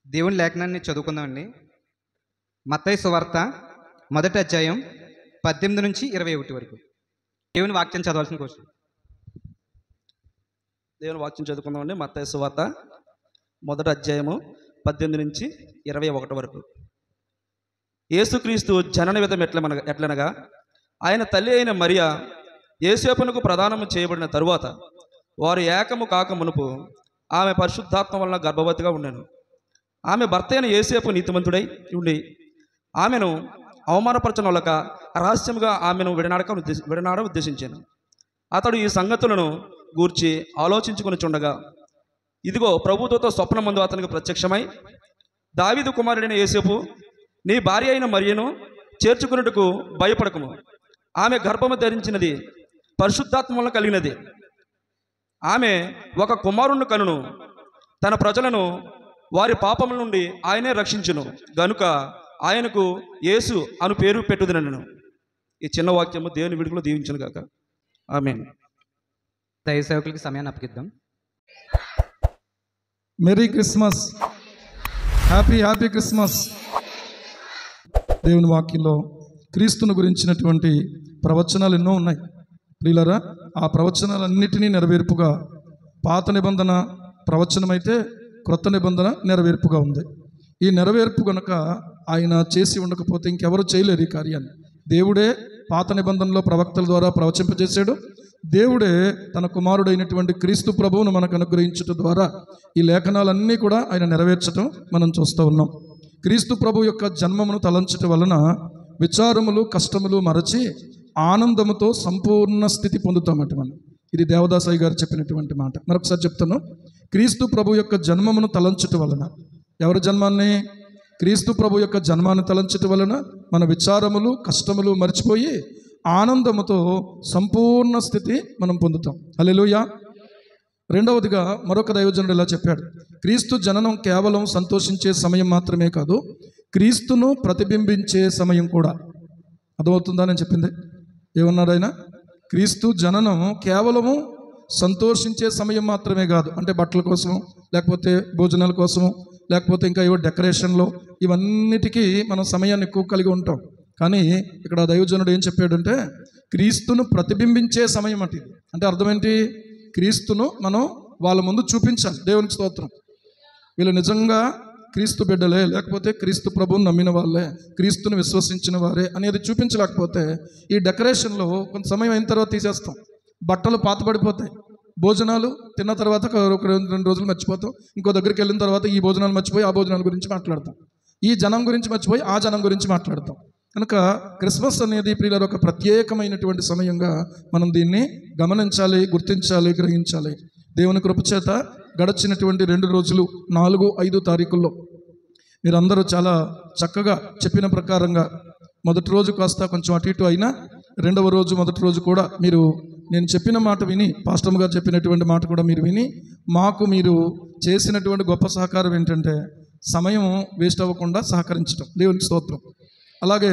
దేవుని లేఖనాన్ని చదువుకుందామండి. మత్తయి సువార్త మొదటి అధ్యాయం 18 నుంచి 21 వరకు దేవుని వాక్యం చదవాల్సిన కోసం దేవుని వాక్యం చదువుకుందామండి. మత్తయి సువార్త మొదటి అధ్యాయము 18 నుంచి 21 వరకు. యేసుక్రీస్తు జనన విధం ఎట్లనగా ఆయన తల్లి అయిన మరియా యేసేపునకు ప్రదానము చేయబడిన తరువాత వారు ఏకము కాక మునుపు ఆమె పరిశుద్ధాత్మ వలన గర్భవతిగా ఉండెను. ఆమె భర్త అయిన యేసేపు నీతిమంతుడై ఉండి ఆమెను అవమానపరచనొలక రహస్యముగా ఆమెను విడనాడ ఉద్దేశించాను. అతడు ఈ సంగతులను గూర్చి ఆలోచించుకుని చుండగా ఇదిగో ప్రభువుతో స్వప్నమందు అతనికి ప్రత్యక్షమై, దావీదు కుమారుడైన యేసేపు, నీ భార్య అయిన మరియను చేర్చుకున్నట్టుకు భయపడకము. ఆమె గర్భము ధరించినది పరిశుద్ధాత్మ వలన కలిగినది. ఆమె ఒక కుమారుణ్ణి కనును. తన ప్రజలను వారి పాపముల నుండి ఆయనే రక్షించును గనుక ఆయనకు యేసు అను పేరు పెట్టుదనను. ఈ చిన్న వాక్యము దేవుని విడుదలలో దీవించును గాక. ఆమేన్. దైవ సేవకులకి సమయాన్ని అప్పగిద్దాం. Merry Christmas, happy Christmas. దేవుని వాక్యంలో క్రీస్తును గురించినటువంటి ప్రవచనాలు ఎన్నో ఉన్నాయి ప్రియులారా. ఆ ప్రవచనాలన్నిటినీ నెరవేర్పుగా పాత నిబంధన ప్రవచనమైతే క్రొత్త నిబంధన నెరవేర్పుగా ఉంది. ఈ నెరవేర్పు గనుక ఆయన చేసి ఉండకపోతే ఇంకెవరు చేయలేరు ఈ కార్యాన్ని. దేవుడే పాత నిబంధనలో ప్రవక్తల ద్వారా ప్రవచింపజేశాడు. దేవుడే తన కుమారుడైనటువంటి క్రీస్తు ప్రభువును మనకు అనుగ్రహించడం ద్వారా ఈ లేఖనాలన్నీ కూడా ఆయన నెరవేర్చడం మనం చూస్తూ ఉన్నాం. క్రీస్తు ప్రభు యొక్క జన్మమును తలంచటం వలన విచారములు కష్టములు మరచి ఆనందముతో సంపూర్ణ స్థితి పొందుతామట మనం. ఇది దేవదాసయ్య గారు చెప్పినటువంటి మాట. మరొకసారి చెప్తాను. క్రీస్తు ప్రభు యొక్క జన్మమును తలంచటం వలన, ఎవరి జన్మాన్ని? క్రీస్తు ప్రభు యొక్క జన్మాన్ని తలంచటం వలన మన విచారములు కష్టములు మర్చిపోయి ఆనందముతో సంపూర్ణ స్థితి మనం పొందుతాం. హల్లెలూయా. రెండవదిగా మరొక దైవజనుడు ఇలా చెప్పాడు, క్రీస్తు జననం కేవలం సంతోషించే సమయం మాత్రమే కాదు, క్రీస్తును ప్రతిబింబించే సమయం కూడా. అర్థమవుతుందా నేను చెప్పింది? ఏమన్నాడు ఆయన? క్రీస్తు జననం కేవలము సంతోషించే సమయం మాత్రమే కాదు, అంటే బట్టల కోసం, లేకపోతే భోజనాల కోసం, లేకపోతే ఇంకా ఏవో డెకరేషన్లో, ఇవన్నిటికీ మనం సమయాన్ని ఎక్కువ కలిగి ఉంటాం. కానీ ఇక్కడ దైవజనుడు ఏం చెప్పాడంటే క్రీస్తును ప్రతిబింబించే సమయం అంటే. అంటే అర్థం ఏంటి? క్రీస్తును మనం వాళ్ళ ముందు చూపించాలి. దేవునికి స్తోత్రం. వీళ్ళు నిజంగా క్రీస్తు బిడ్డలే, లేకపోతే క్రీస్తు ప్రభువుని నమ్మిన వాళ్ళే, క్రీస్తుని విశ్వసించిన వారే అనేది చూపించలేకపోతే ఈ డెకరేషన్లో కొంత సమయం అయిన తర్వాత తీసేస్తాం. బట్టలు పాతబడిపోతాయి. భోజనాలు తిన్న తర్వాత ఒక 2 రోజులు మర్చిపోతాం. ఇంకో దగ్గరికి వెళ్ళిన తర్వాత ఈ భోజనాలు మర్చిపోయి ఆ భోజనాల గురించి మాట్లాడతాం. ఈ జనం గురించి మర్చిపోయి ఆ జనం గురించి మాట్లాడతాం. కనుక క్రిస్మస్ అనేది ప్రియులారా ఒక ప్రత్యేకమైనటువంటి సమయంగా మనం దీన్ని గమనించాలి, గుర్తించాలి, గ్రహించాలి. దేవుని కృపచేత గడచినటువంటి 2 రోజులు 4, 5 తారీఖుల్లో మీరందరూ చాలా చక్కగా చెప్పిన ప్రకారంగా మొదటి రోజు కాస్త కొంచెం అటు ఇటు అయినా రెండవ రోజు మొదటి రోజు కూడా మీరు నేను చెప్పిన మాట విని, పాస్టర్ గారు చెప్పినటువంటి మాట కూడా మీరు విని, మాకు మీరు చేసినటువంటి గొప్ప సహకారం ఏంటంటే సమయం వేస్ట్ అవ్వకుండా సహకరించడం. దేవునికి స్తోత్రం. అలాగే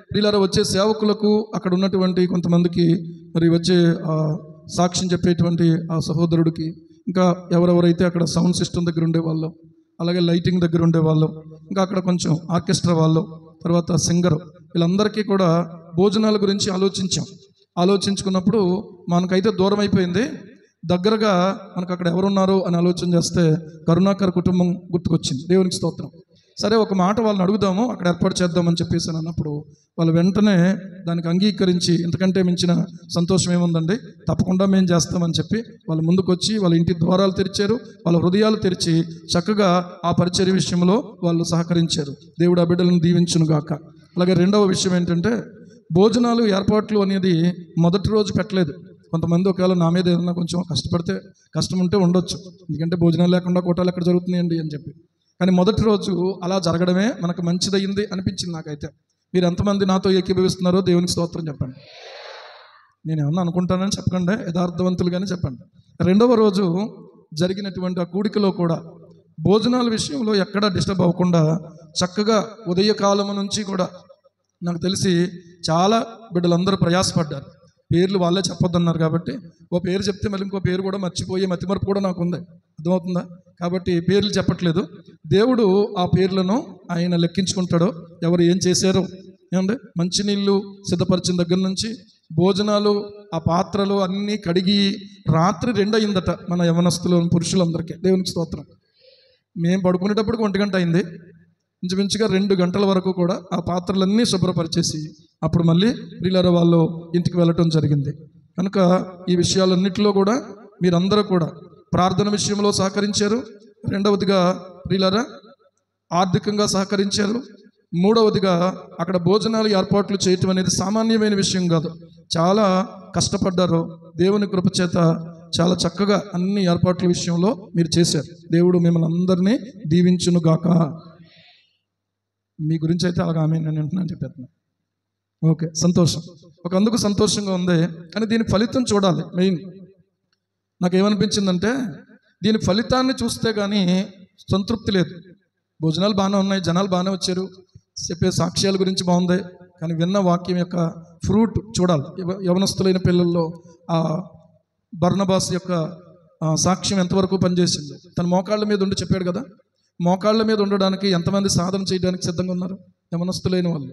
ప్రియులారా వచ్చే సేవకులకు, అక్కడ ఉన్నటువంటి కొంతమందికి, మరి వచ్చే సాక్ష్యం చెప్పేటువంటి ఆ సహోదరుడికి, ఇంకా ఎవరెవరైతే అక్కడ సౌండ్ సిస్టమ్ దగ్గర ఉండేవాళ్ళు, అలాగే లైటింగ్ దగ్గర ఉండేవాళ్ళు, ఇంకా అక్కడ కొంచెం ఆర్కెస్ట్రా వాళ్ళు, తర్వాత సింగర్, వీళ్ళందరికీ కూడా భోజనాల గురించి ఆలోచించుకున్నప్పుడు మనకైతే దూరం అయిపోయింది. దగ్గరగా మనకు అక్కడ ఎవరున్నారు అని ఆలోచన చేస్తే కరుణాకర్ కుటుంబం గుర్తుకొచ్చింది. దేవునికి స్తోత్రం. సరే ఒక మాట వాళ్ళని అడుగుదాము, అక్కడ ఏర్పాటు చేద్దామని చెప్పేసి అన్నప్పుడు వాళ్ళు వెంటనే దానికి అంగీకరించి, ఇంతకంటే మించిన సంతోషం ఏముందండి, తప్పకుండా మేము చేస్తామని చెప్పి వాళ్ళు ముందుకొచ్చి వాళ్ళ ఇంటి ద్వారాలు తెరిచారు, వాళ్ళ హృదయాలు తెరిచి చక్కగా ఆ పరిచర్య విషయంలో వాళ్ళు సహకరించారు. దేవుడు ఆ బిడ్డలను దీవించును గాక. అలాగే రెండవ విషయం ఏంటంటే భోజనాలు ఏర్పాట్లు అనేది మొదటి రోజు పెట్టలేదు. కొంతమంది ఒకవేళ నా మీద ఏదైనా కొంచెం కష్టం ఉంటే ఉండొచ్చు, ఎందుకంటే భోజనాలు లేకుండా కోటాలు ఎక్కడ జరుగుతున్నాయండి అని చెప్పి. కానీ మొదటి రోజు అలా జరగడమే మనకు మంచిదయ్యింది అనిపించింది నాకైతే. మీరు ఎంతమంది నాతో ఏకీభవిస్తున్నారో దేవునికి స్తోత్రం చెప్పండి. నేను ఏమన్నా అనుకుంటానని చెప్పకండి, యథార్థవంతులుగానే చెప్పండి. రెండవ రోజు జరిగినటువంటి ఆ కూడికలో కూడా భోజనాల విషయంలో ఎక్కడా డిస్టర్బ్ అవ్వకుండా చక్కగా ఉదయకాలము నుంచి కూడా నాకు తెలిసి చాలా బిడ్డలందరూ ప్రయాసపడ్డారు. పేర్లు వాళ్ళే చెప్పొద్దన్నారు కాబట్టి ఓ పేరు చెప్తే మళ్ళీ ఇంకో పేరు కూడా మర్చిపోయే మతిమరుపు కూడా నాకు ఉంది, అర్థమవుతుందా? కాబట్టి పేర్లు చెప్పట్లేదు. దేవుడు ఆ పేర్లను ఆయన లెక్కించుకుంటాడో, ఎవరు ఏం చేశారో. ఏమండి, మంచినీళ్ళు సిద్ధపరిచిన దగ్గర నుంచి భోజనాలు, ఆ పాత్రలు అన్నీ కడిగి రాత్రి 2 అయిందట మన యవనస్తులు పురుషులందరికీ. దేవునికి స్తోత్రం. మేము పడుకునేటప్పటికి 1 గంట అయింది. ఇంచుమించుగా 2 గంటల వరకు కూడా ఆ పాత్రలన్నీ శుభ్రపరిచేసి అప్పుడు మళ్ళీ ప్రియులారా వాళ్ళు ఇంటికి వెళ్ళటం జరిగింది. కనుక ఈ విషయాలన్నిటిలో కూడా మీరందరూ కూడా ప్రార్థన విషయంలో సహకరించారు. రెండవదిగా ప్రియులారా ఆర్థికంగా సహకరించారు. మూడవదిగా అక్కడ భోజనాలు ఏర్పాట్లు చేయటం అనేది సామాన్యమైన విషయం కాదు, చాలా కష్టపడ్డారు. దేవుని కృపచేత చాలా చక్కగా అన్ని ఏర్పాట్ల విషయంలో మీరు చేశారు. దేవుడు మిమ్మల్ని అందరినీ దీవించునుగాక. మీ గురించి అయితే అలాగా ఆమె నేను అంటున్నాను చెప్పేస్తున్నాను. ఓకే, సంతోషం. అందుకు సంతోషంగా ఉంది. కానీ దీని ఫలితం చూడాలి. మెయిన్ నాకేమనిపించిందంటే దీని ఫలితాన్ని చూస్తే కానీ సంతృప్తి లేదు. భోజనాలు బాగానే ఉన్నాయి, జనాలు బాగానే వచ్చారు, చెప్పే సాక్ష్యాల గురించి బాగుంది, కానీ విన్న వాక్యం యొక్క ఫ్రూట్ చూడాలి. యవనస్తులైన పిల్లల్లో ఆ బర్నబాస్ యొక్క సాక్ష్యం ఎంతవరకు పనిచేసింది. తన మోకాళ్ళ మీద ఉండి చెప్పాడు కదా, మోకాళ్ళ మీద ఉండడానికి ఎంతమంది సాధన చేయడానికి సిద్ధంగా ఉన్నారు యవనస్తులైన వాళ్ళు?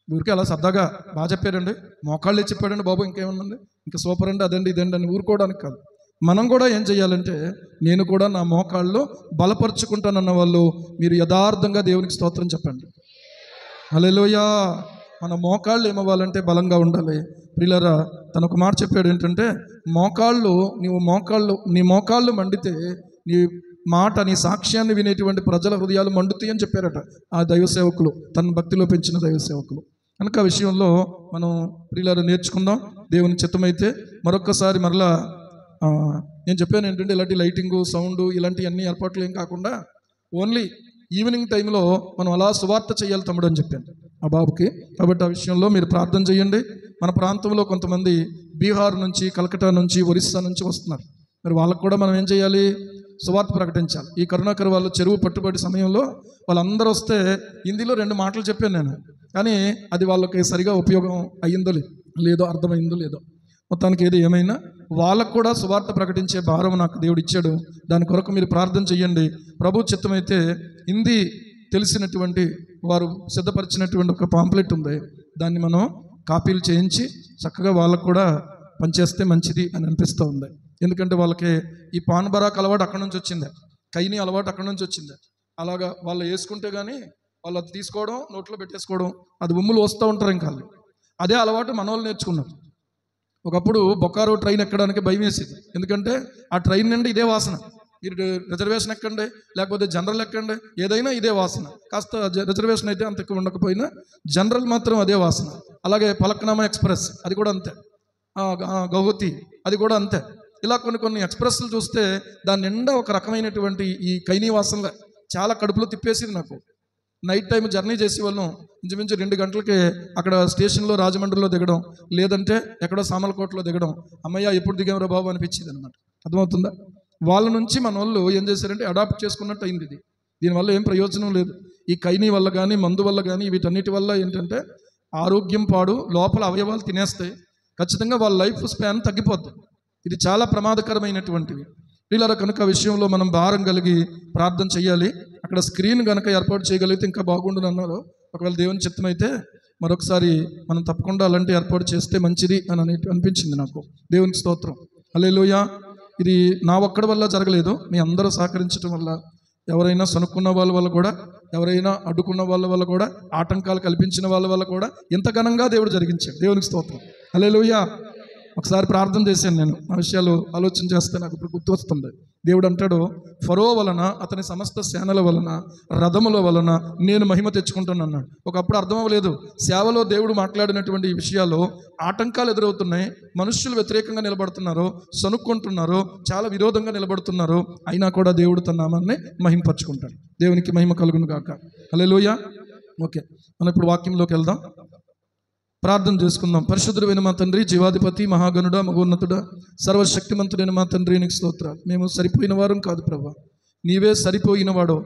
ఊరికే అలా సరదాగా బాగా చెప్పారండి, మోకాళ్ళే చెప్పాడండి బాబు, ఇంకేమన్నా ఇంకా సూపర్ అండి, అదండి ఇదండి అని ఊరుకోవడానికి కాదు. మనం కూడా ఏం చేయాలంటే, నేను కూడా నా మోకాళ్ళు బలపరుచుకుంటానన్న వాళ్ళు మీరు యథార్థంగా దేవునికి స్తోత్రం చెప్పండి. హల్లెలూయా. మన మోకాళ్ళు ఏమవ్వాలంటే బలంగా ఉండాలి. ప్రియులారా తను ఒక మాట చెప్పాడు ఏంటంటే, నీ మోకాళ్ళు మండితే నీ మాట, నీ సాక్ష్యాన్ని వినేటువంటి ప్రజల హృదయాలు మండుతాయి అని చెప్పారట ఆ దైవ సేవకులు, తన భక్తిలో పెంచిన దైవ సేవకులు. కనుక ఆ విషయంలో మనం ప్రియులారా నేర్చుకుందాం. దేవుని చిత్తమైతే మరొక్కసారి మరలా నేను చెప్పాను ఏంటంటే, ఇలాంటి లైటింగు, సౌండ్ ఇలాంటివన్నీ ఏర్పాట్లు ఏం కాకుండా ఓన్లీ ఈవినింగ్ టైంలో మనం అలా సువార్త చేయాలి తమ్ముడు అని చెప్పాను ఆ బాబుకి. కాబట్టి ఆ విషయంలో మీరు ప్రార్థన చేయండి. మన ప్రాంతంలో కొంతమంది బీహార్ నుంచి, కలకటా నుంచి, ఒరిస్సా నుంచి వస్తున్నారు. మరి వాళ్ళకు కూడా మనం ఏం చేయాలి? సువార్త ప్రకటించాలి. ఈ కరుణాకర్ వాళ్ళు చెరువు పట్టుబడి సమయంలో వాళ్ళందరూ వస్తే హిందీలో 2 మాటలు చెప్పాను నేను, కానీ అది వాళ్ళకి సరిగా ఉపయోగం అయ్యిందో లేదో, అర్థమైందో లేదో, మొత్తానికి ఏది ఏమైనా వాళ్ళకు కూడా సువార్త ప్రకటించే భారం నాకు దేవుడు ఇచ్చాడు. దాని కొరకు మీరు ప్రార్థన చేయండి. ప్రభు చిత్తమైతే హిందీ తెలిసినటువంటి వారు సిద్ధపరిచినటువంటి ఒక పాంప్లెట్ ఉంది, దాన్ని మనం కాపీలు చేయించి చక్కగా వాళ్ళకు కూడా పనిచేస్తే మంచిది అని అనిపిస్తూ ఉంది. ఎందుకంటే వాళ్ళకి ఈ పాన్ బరాక్ అలవాటు అక్కడి నుంచి వచ్చింది, కైని అలవాటు అక్కడి నుంచి వచ్చింది. అలాగా వాళ్ళు వేసుకుంటే కానీ వాళ్ళు అది తీసుకోవడం, నోట్లో పెట్టేసుకోవడం, అది ఉమ్ములు వస్తూ ఉంటారు. ఇంకా అదే అలవాటు మన వాళ్ళు నేర్చుకున్నారు. ఒకప్పుడు బొకారో ట్రైన్ ఎక్కడానికి భయం వేసేది, ఎందుకంటే ఆ ట్రైన్ నుండి ఇదే వాసన. మీరు రిజర్వేషన్ ఎక్కండి, లేకపోతే జనరల్ ఎక్కండి, ఏదైనా ఇదే వాసన. కాస్త రిజర్వేషన్ అయితే అంత ఎక్కువ ఉండకపోయినా జనరల్ మాత్రం అదే వాసన. అలాగే పలక్నామా ఎక్స్ప్రెస్ అది కూడా అంతే, గౌహతి అది కూడా అంతే. ఇలా కొన్ని ఎక్స్ప్రెస్లు చూస్తే దాని నిండా ఒక రకమైనటువంటి ఈ కైనీ వాసనగా చాలా కడుపులో తిప్పేసింది నాకు. నైట్ టైం జర్నీ చేసే వాళ్ళం ఇంచుమించు 2 గంటలకి అక్కడ స్టేషన్లో రాజమండ్రిలో దిగడం, లేదంటే ఎక్కడో సామలకోటలో దిగడం. అమ్మయ్య ఎప్పుడు దిగామరా బాబు అనిపించింది అనమాట. అర్థమవుతుందా? వాళ్ళ నుంచి మన వాళ్ళు ఏం చేశారంటే అడాప్ట్ చేసుకున్నట్టు అయింది. దీనివల్ల ఏం ప్రయోజనం లేదు. ఈ కైనీ వల్ల కానీ, మందు వల్ల కానీ, వీటన్నిటి వల్ల ఏంటంటే ఆరోగ్యం పాడు, లోపల అవయవాలు తినేస్తాయి. ఖచ్చితంగా వాళ్ళ లైఫ్ స్పాన్ తగ్గిపోద్ది. ఇది చాలా ప్రమాదకరమైనటువంటివి. వీళ్ళ కనుక విషయంలో మనం భారం కలిగి ప్రార్థన చేయాలి. అక్కడ స్క్రీన్ కనుక ఏర్పాటు చేయగలిగితే ఇంకా బాగుండును అన్నారు. ఒకవేళ దేవుని చిత్తమైతే మరొకసారి మనం తప్పకుండా అలాంటి ఏర్పాటు చేస్తే మంచిది అని అనిపించింది నాకు. దేవునికి స్తోత్రం. హల్లెలూయా. ఇది నా ఒక్కడి వల్ల జరగలేదు, మీ అందరూ సహకరించడం వల్ల, ఎవరైనా సనుక్కున్న వాళ్ళ వల్ల కూడా, ఎవరైనా అడ్డుకున్న వాళ్ళ వల్ల కూడా, ఆటంకాలు కల్పించిన వాళ్ళ వల్ల కూడా ఇంత ఘనంగా దేవుడు జరిగించాడు. దేవునికి స్తోత్రం. హల్లెలూయా. ఒకసారి ప్రార్థన చేశాను నేను, ఆ విషయాలు ఆలోచన చేస్తే నాకు ఇప్పుడు గుర్తు వస్తుంది. దేవుడు అంటాడు, ఫరో వలన, అతని సమస్త సేనల వలన, రథముల వలన నేను మహిమ తెచ్చుకుంటాను అన్నాడు. ఒకప్పుడు అర్థం అవ్వలేదు. సేవలో దేవుడు మాట్లాడినటువంటి ఈ విషయాలు ఆటంకాలు ఎదురవుతున్నాయి, మనుష్యులు వ్యతిరేకంగా నిలబడుతున్నారు, సనుక్కుంటున్నారు, చాలా విరోధంగా నిలబడుతున్నారు. అయినా కూడా దేవుడు తన నామాన్ని మహిమపరుచుకుంటాడు. దేవునికి మహిమ కలుగును గాక. హల్లెలూయా. ఓకే, మనం ఇప్పుడు వాక్యంలోకి వెళ్దాం, ప్రార్థన చేసుకుందాం. పరిశుద్ధుడైన మా తండ్రి, జీవాధిపతి, మహాగణుడ, మహోన్నతుడ, సర్వశక్తిమంతుడైన మా తండ్రి, నీకు స్తోత్రాలు. మేము సరిపోయిన వారం కాదు ప్రభా, నీవే సరిపోయినవాడో.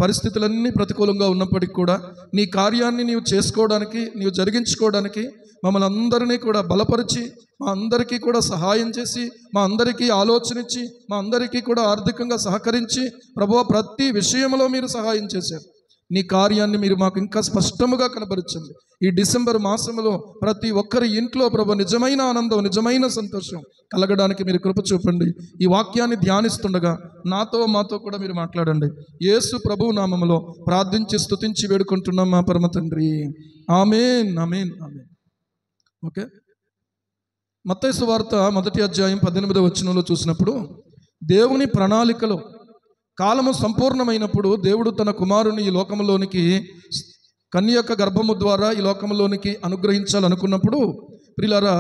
పరిస్థితులన్నీ ప్రతికూలంగా ఉన్నప్పటికీ కూడా నీ కార్యాన్ని నీవు చేసుకోవడానికి, నీవు జరిగించుకోవడానికి మమ్మల్ని అందరినీ కూడా బలపరిచి, మా అందరికీ కూడా సహాయం చేసి, మా అందరికీ ఆలోచన ఇచ్చి, మా అందరికీ కూడా ఆర్థికంగా సహకరించి ప్రభువా ప్రతి విషయంలో మీరు సహాయం చేశారు. నీ కార్యాన్ని మీరు మాకు ఇంకా స్పష్టముగా కనబరచండి. ఈ డిసెంబర్ మాసంలో ప్రతి ఒక్కరి ఇంట్లో ప్రభు నిజమైన ఆనందం, నిజమైన సంతోషం కలగడానికి మీరు కృప చూపండి. ఈ వాక్యాన్ని ధ్యానిస్తుండగా నాతో మాతో కూడా మీరు మాట్లాడండి. యేసు ప్రభువు నామములో ప్రార్థించి స్తుతించి వేడుకుంటున్నాం మా పరమ తండ్రి. ఆమేన్, ఆమేన్, ఆమేన్. ఓకే. మత్తయి సువార్త 1వ అధ్యాయం 18వ వచనంలో చూసినప్పుడు, దేవుని ప్రణాళికలో కాలము సంపూర్ణమైనప్పుడు దేవుడు తన కుమారుని ఈ లోకంలోనికి కన్య యొక్క గర్భము ద్వారా ఈ లోకంలోనికి అనుగ్రహించాలనుకున్నప్పుడు ప్రియులారా,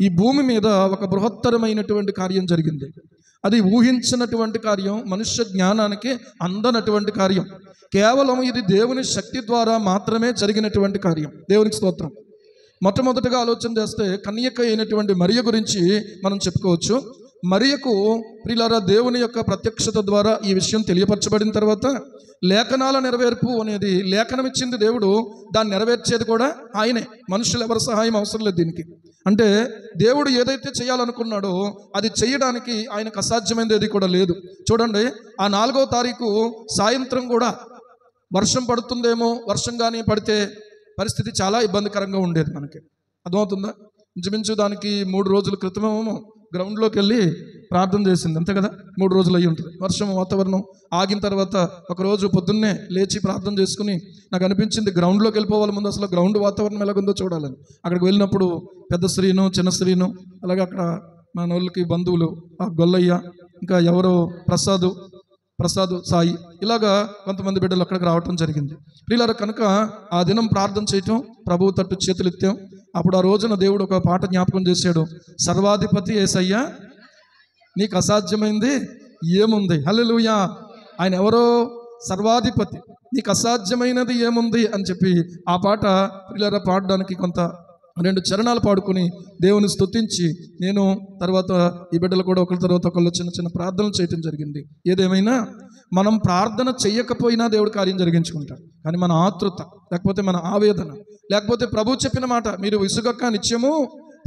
ఈ భూమి మీద ఒక బృహత్తరమైనటువంటి కార్యం జరిగింది. అది ఊహించినటువంటి కార్యం, మనుష్య జ్ఞానానికి అందనటువంటి కార్యం. కేవలం ఇది దేవుని శక్తి ద్వారా మాత్రమే జరిగినటువంటి కార్యం. దేవునికి స్తోత్రం. మొట్టమొదటిగా ఆలోచన చేస్తే కన్యక అయినటువంటి మరియ గురించి మనం చెప్పుకోవచ్చు. మరియకు ప్రియులారా దేవుని యొక్క ప్రత్యక్షత ద్వారా ఈ విషయం తెలియపరచబడిన తర్వాత లేఖనాల నెరవేర్పు అనేది లేఖనం ఇచ్చింది దేవుడు, దాన్ని నెరవేర్చేది కూడా ఆయనే. మనుషులు ఎవరి సహాయం అవసరం లేదు దీనికి. అంటే దేవుడు ఏదైతే చేయాలనుకున్నాడో అది చేయడానికి ఆయనకు అసాధ్యమైనది ఏది కూడా లేదు. చూడండి, ఆ 4వ తారీఖు సాయంత్రం కూడా వర్షం పడుతుందేమో, వర్షం కానీ పడితే పరిస్థితి చాలా ఇబ్బందికరంగా ఉండేది మనకి. అర్థమవుతుందా? ఇంచుమించు దానికి 3 రోజుల క్రితమేమో గ్రౌండ్లోకి వెళ్ళి ప్రార్థన చేసింది, అంతే కదా. 3 రోజులు అయ్యి ఉంటుంది. వర్షం వాతావరణం ఆగిన తర్వాత ఒకరోజు పొద్దున్నే లేచి ప్రార్థన చేసుకుని నాకు అనిపించింది గ్రౌండ్లోకి వెళ్ళిపోవాలి, ముందు అసలు గ్రౌండ్ వాతావరణం ఎలాగుందో చూడాలని. అక్కడికి వెళ్ళినప్పుడు పెద్ద స్త్రీను, చిన్న స్త్రీను, అలాగే అక్కడ మన వాళ్ళకి బంధువులు ఆ గొల్లయ్య, ఇంకా ఎవరో ప్రసాద్ సాయి, ఇలాగా కొంతమంది బిడ్డలు అక్కడికి రావటం జరిగింది. ప్రియులారా, కనుక ఆ దినం ప్రార్థన చేయటం, ప్రభువు తట్టు చేతులు ఎత్తాం. అప్పుడు ఆ రోజున దేవుడు ఒక పాట జ్ఞాపకం చేశాడు. సర్వాధిపతి యేసయ్యా నీకు అసాధ్యమైంది ఏముంది. హల్లెలూయా. ఆయన ఎవరో సర్వాధిపతి, నీకు అసాధ్యమైనది ఏముంది అని చెప్పి ఆ పాట ప్రియులారా పాడడానికి కొంత 2 చరణాలు పాడుకొని దేవుని స్తుతించి నేను తర్వాత ఈ బిడ్డలు కూడా ఒకరి తర్వాత ఒకళ్ళు చిన్న చిన్న ప్రార్థనలు చేయటం జరిగింది. ఏదేమైనా మనం ప్రార్థన చెయ్యకపోయినా దేవుడు కార్యం జరిగించుకుంటాడు. కానీ మన ఆతృత, లేకపోతే మన ఆవేదన, లేకపోతే ప్రభు చెప్పిన మాట మీరు విసుగక్క నిత్యము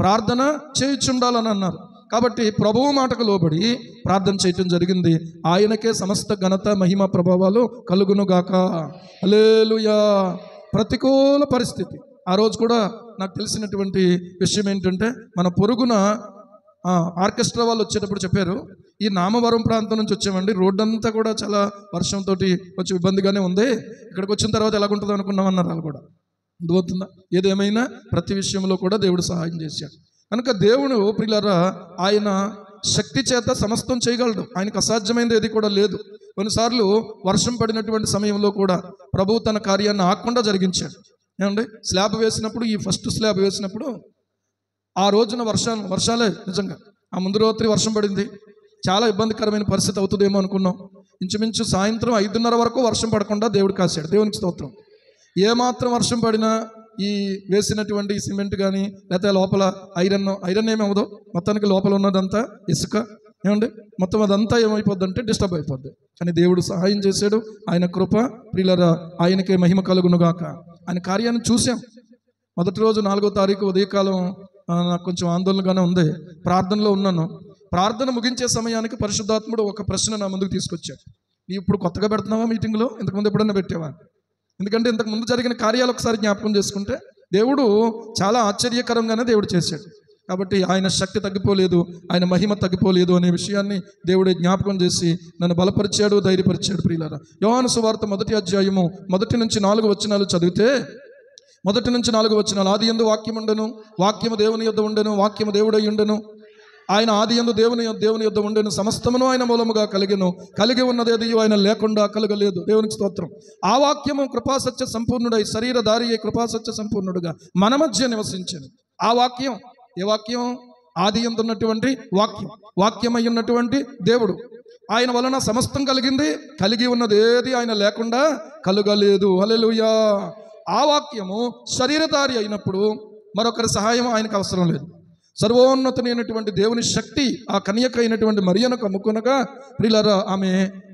ప్రార్థన చేయుచుండాలని అన్నారు. కాబట్టి ప్రభువు మాటకు లోబడి ప్రార్థన చేయటం జరిగింది. ఆయనకే సమస్త ఘనత, మహిమ, ప్రభావాలు కలుగునుగాక. హల్లెలూయా. ప్రతికూల పరిస్థితి ఆ రోజు కూడా నాకు తెలిసినటువంటి విషయం ఏంటంటే, మన పొరుగున ఆర్కెస్ట్రా వాళ్ళు వచ్చేటప్పుడు చెప్పారు, ఈ నామవరం ప్రాంతం నుంచి వచ్చామండి, రోడ్డంతా కూడా చాలా వర్షంతో కొంచెం ఇబ్బందిగానే ఉంది, ఇక్కడికి వచ్చిన తర్వాత ఎలాగుంటుందో అనుకున్నామన్నారు వాళ్ళు కూడా. అర్థమవుతుందా? ఏదేమైనా ప్రతి విషయంలో కూడా దేవుడు సహాయం చేశాడు. కనుక దేవుడు ప్రియులారా ఆయన శక్తి చేత సమస్తం చేయగలడు. ఆయనకు అసాధ్యమైనది ఏది కూడా లేదు. కొన్నిసార్లు వర్షం పడినటువంటి సమయంలో కూడా ప్రభువు తన కార్యాన్ని ఆగకుండా జరిగించాడు. ఏమండి, స్లాబ్ వేసినప్పుడు, ఈ ఫస్ట్ స్లాబ్ వేసినప్పుడు ఆ రోజున వర్షాలే నిజంగా. ఆ ముందు రాత్రి వర్షం పడింది. చాలా ఇబ్బందికరమైన పరిస్థితి అవుతుందేమో అనుకున్నాం. ఇంచుమించు సాయంత్రం 5:30 వరకు వర్షం పడకుండా దేవుడు కాశాడు. దేవునికి స్తోత్రం. ఏమాత్రం వర్షం పడినా ఈ వేసినటువంటి సిమెంట్ కానీ లేకపోతే లోపల ఐరన్ ఏమవుదో, మొత్తానికి లోపల ఉన్నదంతా ఇసుక, ఏమండి మొత్తం అదంతా ఏమైపోద్ది అంటే డిస్టర్బ్ అయిపోద్ది. కానీ దేవుడు సహాయం చేశాడు. ఆయన కృప ప్రియులారా ఆయనకే మహిమ కలుగునుగాక. ఆయన కార్యాన్ని చూసాం. మొదటి రోజు 4వ తారీఖు ఉదయకాలం నాకు కొంచెం ఆందోళనగానే ఉంది. ప్రార్థనలో ఉన్నాను. ప్రార్థన ముగించే సమయానికి పరిశుద్ధాత్ముడు ఒక ప్రశ్న నా ముందుకు తీసుకొచ్చాడు. నీ ఇప్పుడు కొత్తగా పెడుతున్నావా మీటింగ్లో? ఇంతకుముందు ఎప్పుడన్నా పెట్టావా? ఎందుకంటే ఇంతకుముందు జరిగిన కార్యాలు ఒకసారి జ్ఞాపకం చేసుకుంటే దేవుడు చాలా ఆశ్చర్యకరంగానే దేవుడు చేశాడు. కాబట్టి ఆయన శక్తి తగ్గిపోలేదు, ఆయన మహిమ తగ్గిపోలేదు అనే విషయాన్ని దేవుడే జ్ఞాపకం చేసి నన్ను బలపరిచాడు, ధైర్యపరిచాడు. ప్రియులారా, యోహాను సువార్త 1వ అధ్యాయము 1 నుంచి 4 వచనాలు చదివితే, 1 నుంచి 4 వచనాలు, ఆది యందు వాక్యం ఉండెను, వాక్యము దేవుని యొద్ద ఉండెను, వాక్యము దేవుడై ఉండెను, ఆయన ఆది యందు దేవుని యొద్ద ఉండెను, సమస్తమును ఆయన మూలముగా కలిగెను, కలిగి ఉన్నదేది ఆయన లేకుండా కలగలేదు. దేవునికి స్తోత్రం. ఆ వాక్యము కృపాసత్య సంపూర్ణుడై శరీరధారి అయి కృపాసత్య సంపూర్ణుడుగా మన మధ్య నివసించెను. ఆ వాక్యం ఏ వాక్యం? ఆది యందు ఉన్నటువంటి వాక్యం, వాక్యమై ఉన్నటువంటి దేవుడు. ఆయన వలన సమస్తం కలిగింది, కలిగి ఉన్నది ఏది ఆయన లేకుండా కలుగలేదు. హల్లెలూయా. ఆ వాక్యము శరీరధారి అయినప్పుడు మరొకరి సహాయం ఆయనకు అవసరం లేదు. సర్వోన్నతునైనటువంటి దేవుని శక్తి ఆ కన్యక అయినటువంటి మరియను కమ్ముకొనగా ప్రియులారా ఆమె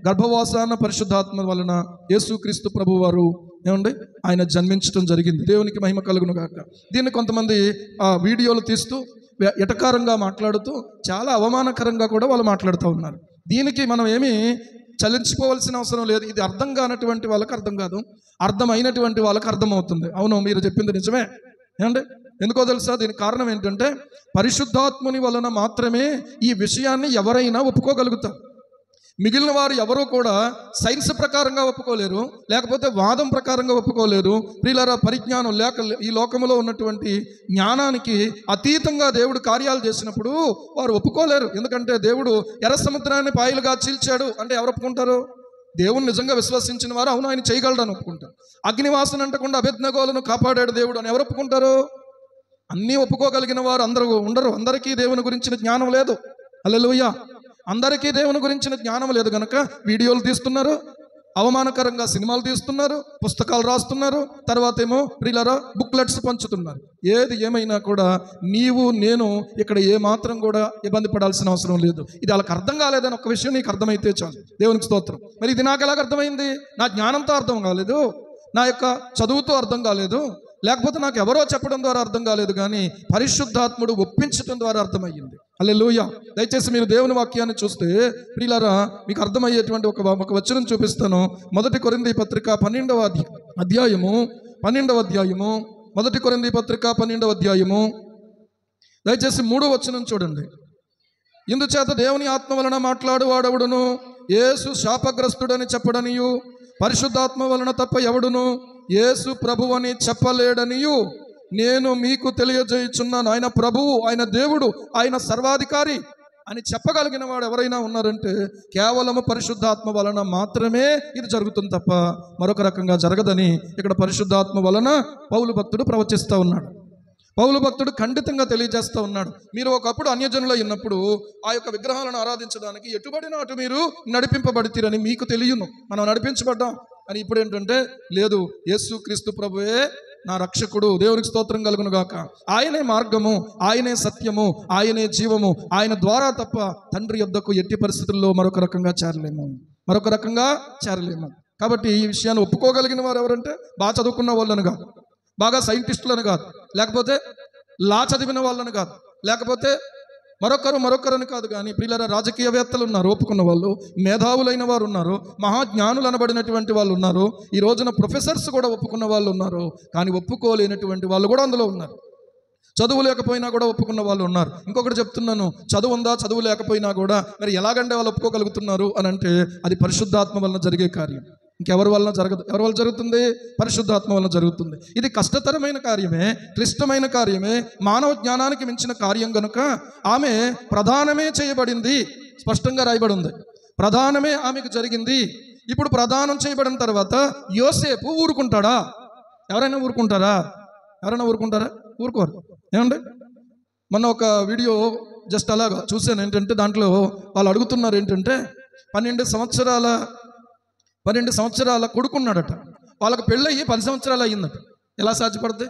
గర్భవాసాన పరిశుద్ధాత్మ వలన యేసుక్రీస్తు ప్రభు వారు ఏమండి ఆయన జన్మించడం జరిగింది. దేవునికి మహిమ కలుగును గాక. దీన్ని కొంతమంది వీడియోలు తీస్తూ ఎటకారంగా మాట్లాడుతూ చాలా అవమానకరంగా కూడా వాళ్ళు మాట్లాడుతూ ఉన్నారు. దీనికి మనం ఏమీ చలించిపోవలసిన అవసరం లేదు. ఇది అర్థం కానటువంటి వాళ్ళకి అర్థం కాదు, అర్థమైనటువంటి వాళ్ళకి అర్థమవుతుంది. అవును, మీరు చెప్పింది నిజమే. ఏమండి ఎందుకో తెలుసా? దీనికి కారణం ఏంటంటే పరిశుద్ధాత్ముని వలన మాత్రమే ఈ విషయాన్ని ఎవరైనా ఒప్పుకోగలుగుతారు. మిగిలిన వారు ఎవరూ కూడా సైన్స్ ప్రకారంగా ఒప్పుకోలేరు, లేకపోతే వాదం ప్రకారంగా ఒప్పుకోలేరు. ప్రియులారా, పరిజ్ఞానం లేక ఈ లోకంలో ఉన్నటువంటి జ్ఞానానికి అతీతంగా దేవుడు కార్యాలు చేసినప్పుడు వారు ఒప్పుకోలేరు. ఎందుకంటే దేవుడు ఎర్ర సముద్రాన్ని పాయలుగా చీల్చాడు అంటే ఎవరు ఒప్పుకుంటారు? దేవుని నిజంగా విశ్వసించిన వారు అవును ఆయన చేయగలడని ఒప్పుకుంటారు. అగ్నివాసన అంటకుండా అబేద్నెగోలను కాపాడాడు దేవుడు అని ఎవరు ఒప్పుకుంటారు? అన్నీ ఒప్పుకోగలిగిన వారు అందరూ ఉండరు. అందరికీ దేవుని గురించిన జ్ఞానం లేదు. హల్లెలూయా. అందరికీ దేవుని గురించిన జ్ఞానం లేదు కనుక వీడియోలు తీస్తున్నారు, అవమానకరంగా సినిమాలు తీస్తున్నారు, పుస్తకాలు రాస్తున్నారు, తర్వాత ఏమో ప్రియులారా బుక్లెట్స్ పంచుతున్నారు. ఏది ఏమైనా కూడా నీవు నేను ఇక్కడ ఏమాత్రం కూడా ఇబ్బంది పడాల్సిన అవసరం లేదు. ఇది వాళ్ళకి అర్థం కాలేదని ఒక విషయం నీకు అర్థమైతే చాలు. దేవునికి స్తోత్రం. మరి ఇది నాకు ఎలాగ అర్థమైంది? నా జ్ఞానంతో అర్థం కాలేదు, నా యొక్క చదువుతో అర్థం కాలేదు, లేకపోతే నాకు ఎవరో చెప్పడం ద్వారా అర్థం కాలేదు, కానీ పరిశుద్ధాత్ముడు ఒప్పించడం ద్వారా అర్థమయ్యింది. హల్లెలూయా. దయచేసి మీరు దేవుని వాక్యాన్ని చూస్తే ప్రియులారా మీకు అర్థమయ్యేటువంటి ఒక వచనం చూపిస్తాను. 1 కొరింథీ పత్రిక 12వ అధ్యాయము 1 కొరింథీ పత్రిక 12వ అధ్యాయము దయచేసి 3వ వచనం చూడండి. ఇందుచేత దేవుని ఆత్మ వలన మాట్లాడువాడెవడును యేసు శాపగ్రస్తుడని చెప్పడనియు, పరిశుద్ధాత్మ వలన తప్ప ఎవడును యేసు ప్రభువు అని చెప్పలేడనియు నేను మీకు తెలియజేయుచున్నాను. ఆయన ప్రభువు, ఆయన దేవుడు, ఆయన సర్వాధికారి అని చెప్పగలిగిన వాడు ఎవరైనా ఉన్నారంటే కేవలము పరిశుద్ధాత్మ వలన మాత్రమే ఇది జరుగుతుంది తప్ప మరొక రకంగా జరగదని ఇక్కడ పరిశుద్ధాత్మ వలన పౌలు భక్తుడు ప్రవచిస్తూ ఉన్నాడు. పౌలు భక్తుడు ఖండితంగా తెలియజేస్తూ ఉన్నాడు. మీరు ఒకప్పుడు అన్యజనులు అయినప్పుడు ఆ యొక్క విగ్రహాలను ఆరాధించడానికి ఎటుబడిన అటు మీరు నడిపింపబడితీరని మీకు తెలియను, మనం నడిపించబడ్డాం అని. ఇప్పుడు ఏంటంటే లేదు, యేసుక్రీస్తు ప్రభువే నా రక్షకుడు, దేవునికి స్తోత్రం కలుగును గాక. ఆయనే మార్గము, ఆయనే సత్యము, ఆయనే జీవము, ఆయన ద్వారా తప్ప తండ్రి యొద్దకు ఎట్టి పరిస్థితుల్లో మరొక రకంగా చేరలేము. కాబట్టి ఈ విషయాన్ని ఒప్పుకోగలిగిన వారు ఎవరంటే బాగా చదువుకున్న వాళ్ళని కాదు, బాగా సైంటిస్టులను కాదు, లేకపోతే లా చదివిన వాళ్ళని కాదు, లేకపోతే మరొకరని కాదు, కానీ ప్రియులారా రాజకీయవేత్తలు ఉన్నారు ఒప్పుకున్న వాళ్ళు, మేధావులైన వారు ఉన్నారు, మహాజ్ఞానులు అనబడినటువంటి వాళ్ళు ఉన్నారు, ఈ రోజున ప్రొఫెసర్స్ కూడా ఒప్పుకున్న వాళ్ళు ఉన్నారు. కానీ ఒప్పుకోలేనటువంటి వాళ్ళు కూడా అందులో ఉన్నారు. చదువు లేకపోయినా కూడా ఒప్పుకున్న వాళ్ళు ఉన్నారు. ఇంకొకటి చెప్తున్నాను, చదువు ఉందా చదువు లేకపోయినా కూడా మరి ఎలాగంటే వాళ్ళు ఒప్పుకోగలుగుతున్నారు అని అంటే అది పరిశుద్ధాత్మ వలన జరిగే కార్యం, ఇంకెవరి వలన జరగదు. ఎవరి వల్ల జరుగుతుంది? పరిశుద్ధాత్మ వలన జరుగుతుంది. ఇది కష్టతరమైన కార్యమే, క్లిష్టమైన కార్యమే, మానవ జ్ఞానానికి మించిన కార్యం కనుక ఆమె ప్రధానమే చేయబడింది. స్పష్టంగా రాయబడి ఉంది, ప్రధానమే ఆమెకు జరిగింది. ఇప్పుడు ప్రధానం చేయబడిన తర్వాత యోసేపు ఊరుకుంటాడా? ఎవరైనా ఊరుకుంటారా? ఊరుకోరు. ఏమండి, మొన్న ఒక వీడియో జస్ట్ అలాగా చూశాను. ఏంటంటే దాంట్లో వాళ్ళు అడుగుతున్నారు ఏంటంటే 12 సంవత్సరాల కొడుకున్నాడట, వాళ్ళకి పెళ్ళయ్యి 10 సంవత్సరాలు అయ్యిందట. ఎలా సాధ్యపడుతుంది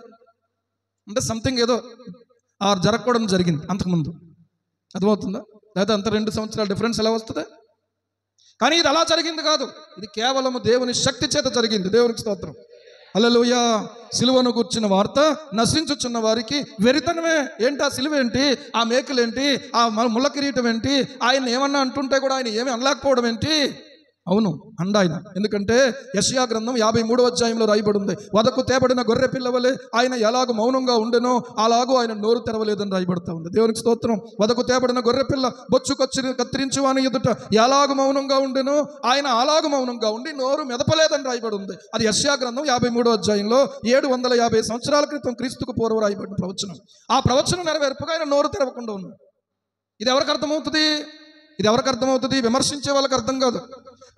అంటే సంథింగ్ ఏదో జరగకూడదు జరిగింది అంతకుముందు, అర్థమవుతుందా? లేదా అంత 2 సంవత్సరాల డిఫరెన్స్ ఎలా వస్తుంది? కానీ ఇది అలా జరిగింది కాదు, ఇది కేవలము దేవుని శక్తి చేత జరిగింది. దేవునికి స్తోత్రం. హల్లెలూయా. సిలువను కూర్చున్న వార్త నశించుచున్న వారికి వెరితనమే. ఏంటి ఆ సిలువ ఏంటి, ఆ మేకులేంటి, ఆ ముళ్ళ కిరీటం ఏంటి, ఆయన ఏమన్నా అంటుంటే కూడా ఆయన ఏమీ అనలేకపోవడం ఏంటి? అవును ఆయన. ఎందుకంటే యెషయా గ్రంథం 53వ అధ్యాయంలో రాయబడి ఉంది, వదకు తేబడిన గొర్రె పిల్లవలే ఆయన ఎలాగూ మౌనంగా ఉండెనో అలాగూ ఆయన నోరు తెరవలేదని రాయబడతా ఉంది. దేవునికి స్తోత్రం. వదకు తేబడిన గొర్రె పిల్ల బొచ్చుకొచ్చి కత్తిరించు అని ఎదుట ఎలాగూ మౌనంగా ఉండెనో ఆయన అలాగూ మౌనంగా ఉండి నోరు మెదపలేదని రాయబడి ఉంది. అది యెషయా గ్రంథం 53వ అధ్యాయంలో 750 సంవత్సరాల క్రితం క్రీస్తుకు పూర్వం రాయబడిన ప్రవచనం. ఆ ప్రవచనం నెరవేర్పుగా ఆయన నోరు తెరవకుండా ఉన్నాడు. ఇది ఎవరికి అర్థమవుతుంది? విమర్శించే వాళ్ళకి అర్థం కాదు,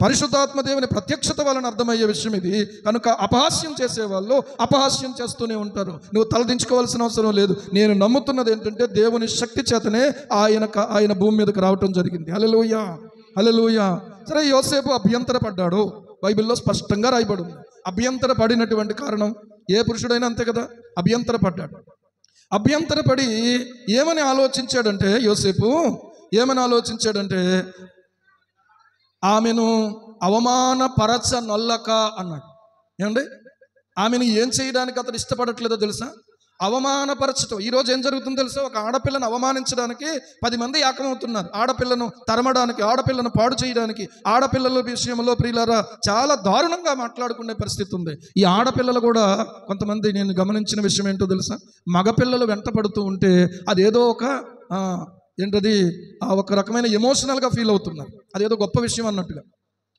పరిశుద్ధాత్మ దేవుని ప్రత్యక్షత వలన అర్థమయ్యే విషయం ఇది. కనుక అపహాస్యం చేసేవాళ్ళు అపహాస్యం చేస్తూనే ఉంటారు. నువ్వు తలదించుకోవాల్సిన అవసరం లేదు. నేను నమ్ముతున్నది ఏంటంటే దేవుని శక్తి చేతనే ఆయన భూమి మీదకి రావటం జరిగింది. హల్లెలూయా, హల్లెలూయా. సరే, యోసేపు అభ్యంతరపడ్డాడు, బైబిల్లో స్పష్టంగా రాయబడి ఉంది. అభ్యంతరపడినటువంటి కారణం ఏ పురుషుడైనా అంతే కదా, అభ్యంతరపడ్డాడు. అభ్యంతరపడి ఏమని ఆలోచించాడంటే యోసేపు ఆమెను అవమానపరచనొల్లక అన్నాడు. ఏమండి, ఆమెను ఏం చేయడానికి అతడు ఇష్టపడట్లేదో తెలుసా? అవమానపరచటం. ఈరోజు ఏం జరుగుతుందో తెలుసా? ఒక ఆడపిల్లను అవమానించడానికి 10 మంది ఏకమవుతున్నారు. ఆడపిల్లను తరమడానికి, ఆడపిల్లను పాడు చేయడానికి, ఆడపిల్లల విషయంలో ప్రియులారా చాలా దారుణంగా మాట్లాడుకునే పరిస్థితి ఉంది. ఈ ఆడపిల్లలు కూడా కొంతమంది, నేను గమనించిన విషయం ఏంటో తెలుసా? మగపిల్లలు వెంట పడుతూ ఉంటే అదేదో ఒక ఏంటది, ఒక రకమైన ఎమోషనల్గా ఫీల్ అవుతున్నారు. అదేదో గొప్ప విషయం అన్నట్టుగా.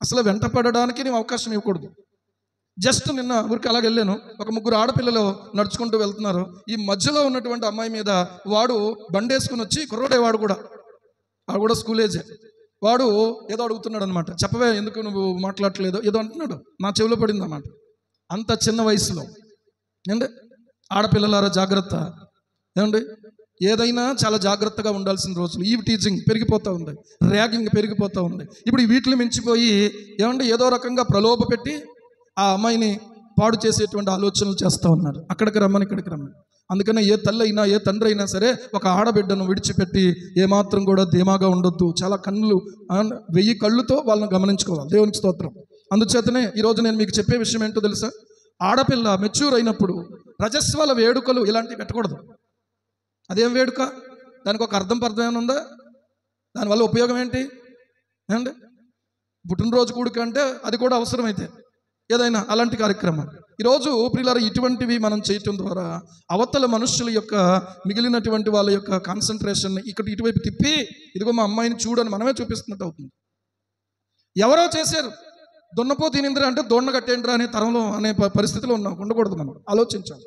అసలు వెంట పడడానికి నేను అవకాశం ఇవ్వకూడదు. జస్ట్ నిన్న ఊరికి అలాగ వెళ్ళాను. ఒక 3 ఆడపిల్లలు నడుచుకుంటూ వెళ్తున్నారు. ఈ మధ్యలో ఉన్నటువంటి అమ్మాయి మీద వాడు బండేసుకుని వచ్చి, కుర్రోడే వాడు కూడా స్కూల్ ఏజే, వాడు ఏదో అడుగుతున్నాడు అనమాట. చెప్పవే, ఎందుకు నువ్వు మాట్లాడట్లేదు, ఏదో అంటున్నాడు. నా చెవిలో పడింది అన్నమాట. అంత చిన్న వయసులో. ఏమండి, ఆడపిల్లలారా జాగ్రత్త. ఏమండి, ఏదైనా చాలా జాగ్రత్తగా ఉండాల్సిన రోజులు. ఈ టీచింగ్ పెరిగిపోతూ ఉంది, ర్యాగింగ్ పెరిగిపోతూ ఉంది. ఇప్పుడు వీటిని మించిపోయి ఏమండి ఏదో రకంగా ప్రలోభ పెట్టి ఆ అమ్మాయిని పాడు చేసేటువంటి ఆలోచనలు చేస్తూ ఉన్నారు. అక్కడికి రమ్మని, ఇక్కడికి రమ్మని. అందుకనే ఏ తల్లి అయినా, ఏ తండ్రి అయినా సరే ఒక ఆడబిడ్డను విడిచిపెట్టి ఏమాత్రం కూడా ధీమాగా ఉండొద్దు. చాలా 1000 కళ్ళుతో వాళ్ళని గమనించుకోవాలి. దేవునికి స్తోత్రం. అందుచేతనే ఈరోజు నేను మీకు చెప్పే విషయం ఏంటో తెలుసా? ఆడపిల్ల మెచ్యూర్ అయినప్పుడు రజస్వల వేడుకలు ఇలాంటివి పెట్టకూడదు. అదేం వేడుక? దానికి ఒక అర్థం ఏమైనా ఉందా? దానివల్ల ఉపయోగం ఏంటి? ఏమండి, పుట్టినరోజు కూడిక అంటే అది కూడా అవసరమైతే ఏదైనా అలాంటి కార్యక్రమం. ఈరోజు ప్రియులారా, ఇటువంటివి మనం చేయటం ద్వారా అవతల మనుషుల యొక్క, మిగిలినటువంటి వాళ్ళ యొక్క కాన్సన్ట్రేషన్ ఇటువైపు తిప్పి, ఇదిగో మా అమ్మాయిని చూడని మనమే చూపిస్తున్నట్టు అవుతుంది. ఎవరో చేశారు, దున్నపో తినిందిరా అంటే దొన్న కట్టేంద్రా అనే తరంలో అనే పరిస్థితిలో ఉండకూడదు. మనం ఆలోచించాలి.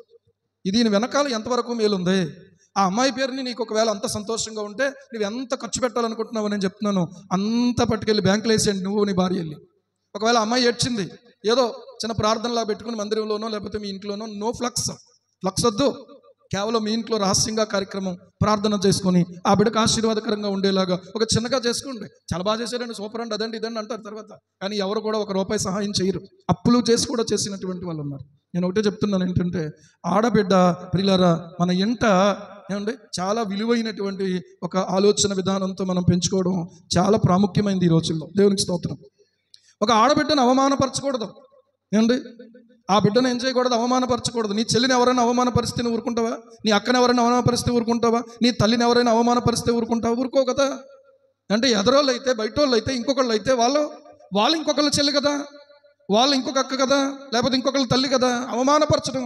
దీని వెనకాల ఎంతవరకు మేలుంది? ఆ అమ్మాయి పేరుని నీకు ఒకవేళ అంత సంతోషంగా ఉంటే నువ్వు ఎంత ఖర్చు పెట్టాలనుకుంటున్నావు నేను చెప్తున్నాను, అంత పట్టుకెళ్ళి బ్యాంకులో వేసేయండి, నువ్వు నీ భార్య వెళ్ళి. ఒకవేళ అమ్మాయి ఏడ్చింది, ఏదో చిన్న ప్రార్థనలా పెట్టుకుని మందిరంలోనో లేకపోతే మీ ఇంట్లోనో, నో ఫ్లక్స్ వద్దు. కేవలం మీ ఇంట్లో రహస్యంగా కార్యక్రమం ప్రార్థన చేసుకొని ఆ బిడ్డకు ఆశీర్వాదకరంగా ఉండేలాగా ఒక చిన్నగా చేసుకోండి. చాలా బాగా చేశారండి, సూపర్ అండి, అదండి ఇదండి అంటారు తర్వాత. కానీ ఎవరు కూడా ₹1 సహాయం చేయరు. అప్పులు చేసి కూడా చేసినటువంటి వాళ్ళు ఉన్నారు. నేను ఒకటే చెప్తున్నాను ఏంటంటే, ఆడబిడ్డ ప్రియులారా మన ఇంట ఏమండి చాలా విలువైనటువంటి ఒక ఆలోచన విధానంతో మనం పెంచుకోవడం చాలా ప్రాముఖ్యమైనది ఈ రోజుల్లో. దేవునికి స్తోత్రం. ఒక ఆడబిడ్డను అవమానపరచకూడదు. ఏమండి, ఆ బిడ్డను ఏం చేయకూడదు? అవమానపరచకూడదు. నీ చెల్లిని ఎవరైనా అవమానపరిస్తే ఊరుకుంటావా? నీ అక్కని ఎవరైనా అవమానపరిస్తే ఊరుకుంటావా? నీ తల్లిని ఎవరైనా అవమానపరిస్తే ఊరుకుంటావా? ఊరుకో కదా. అంటే ఎదరోళ్ళు అయితే, బయట వాళ్ళు అయితే, ఇంకొకళ్ళు అయితే వాళ్ళు ఇంకొకళ్ళ చెల్లి కదా, వాళ్ళు ఇంకొక అక్క కదా, లేకపోతే ఇంకొకళ్ళ తల్లి కదా. అవమానపరచడం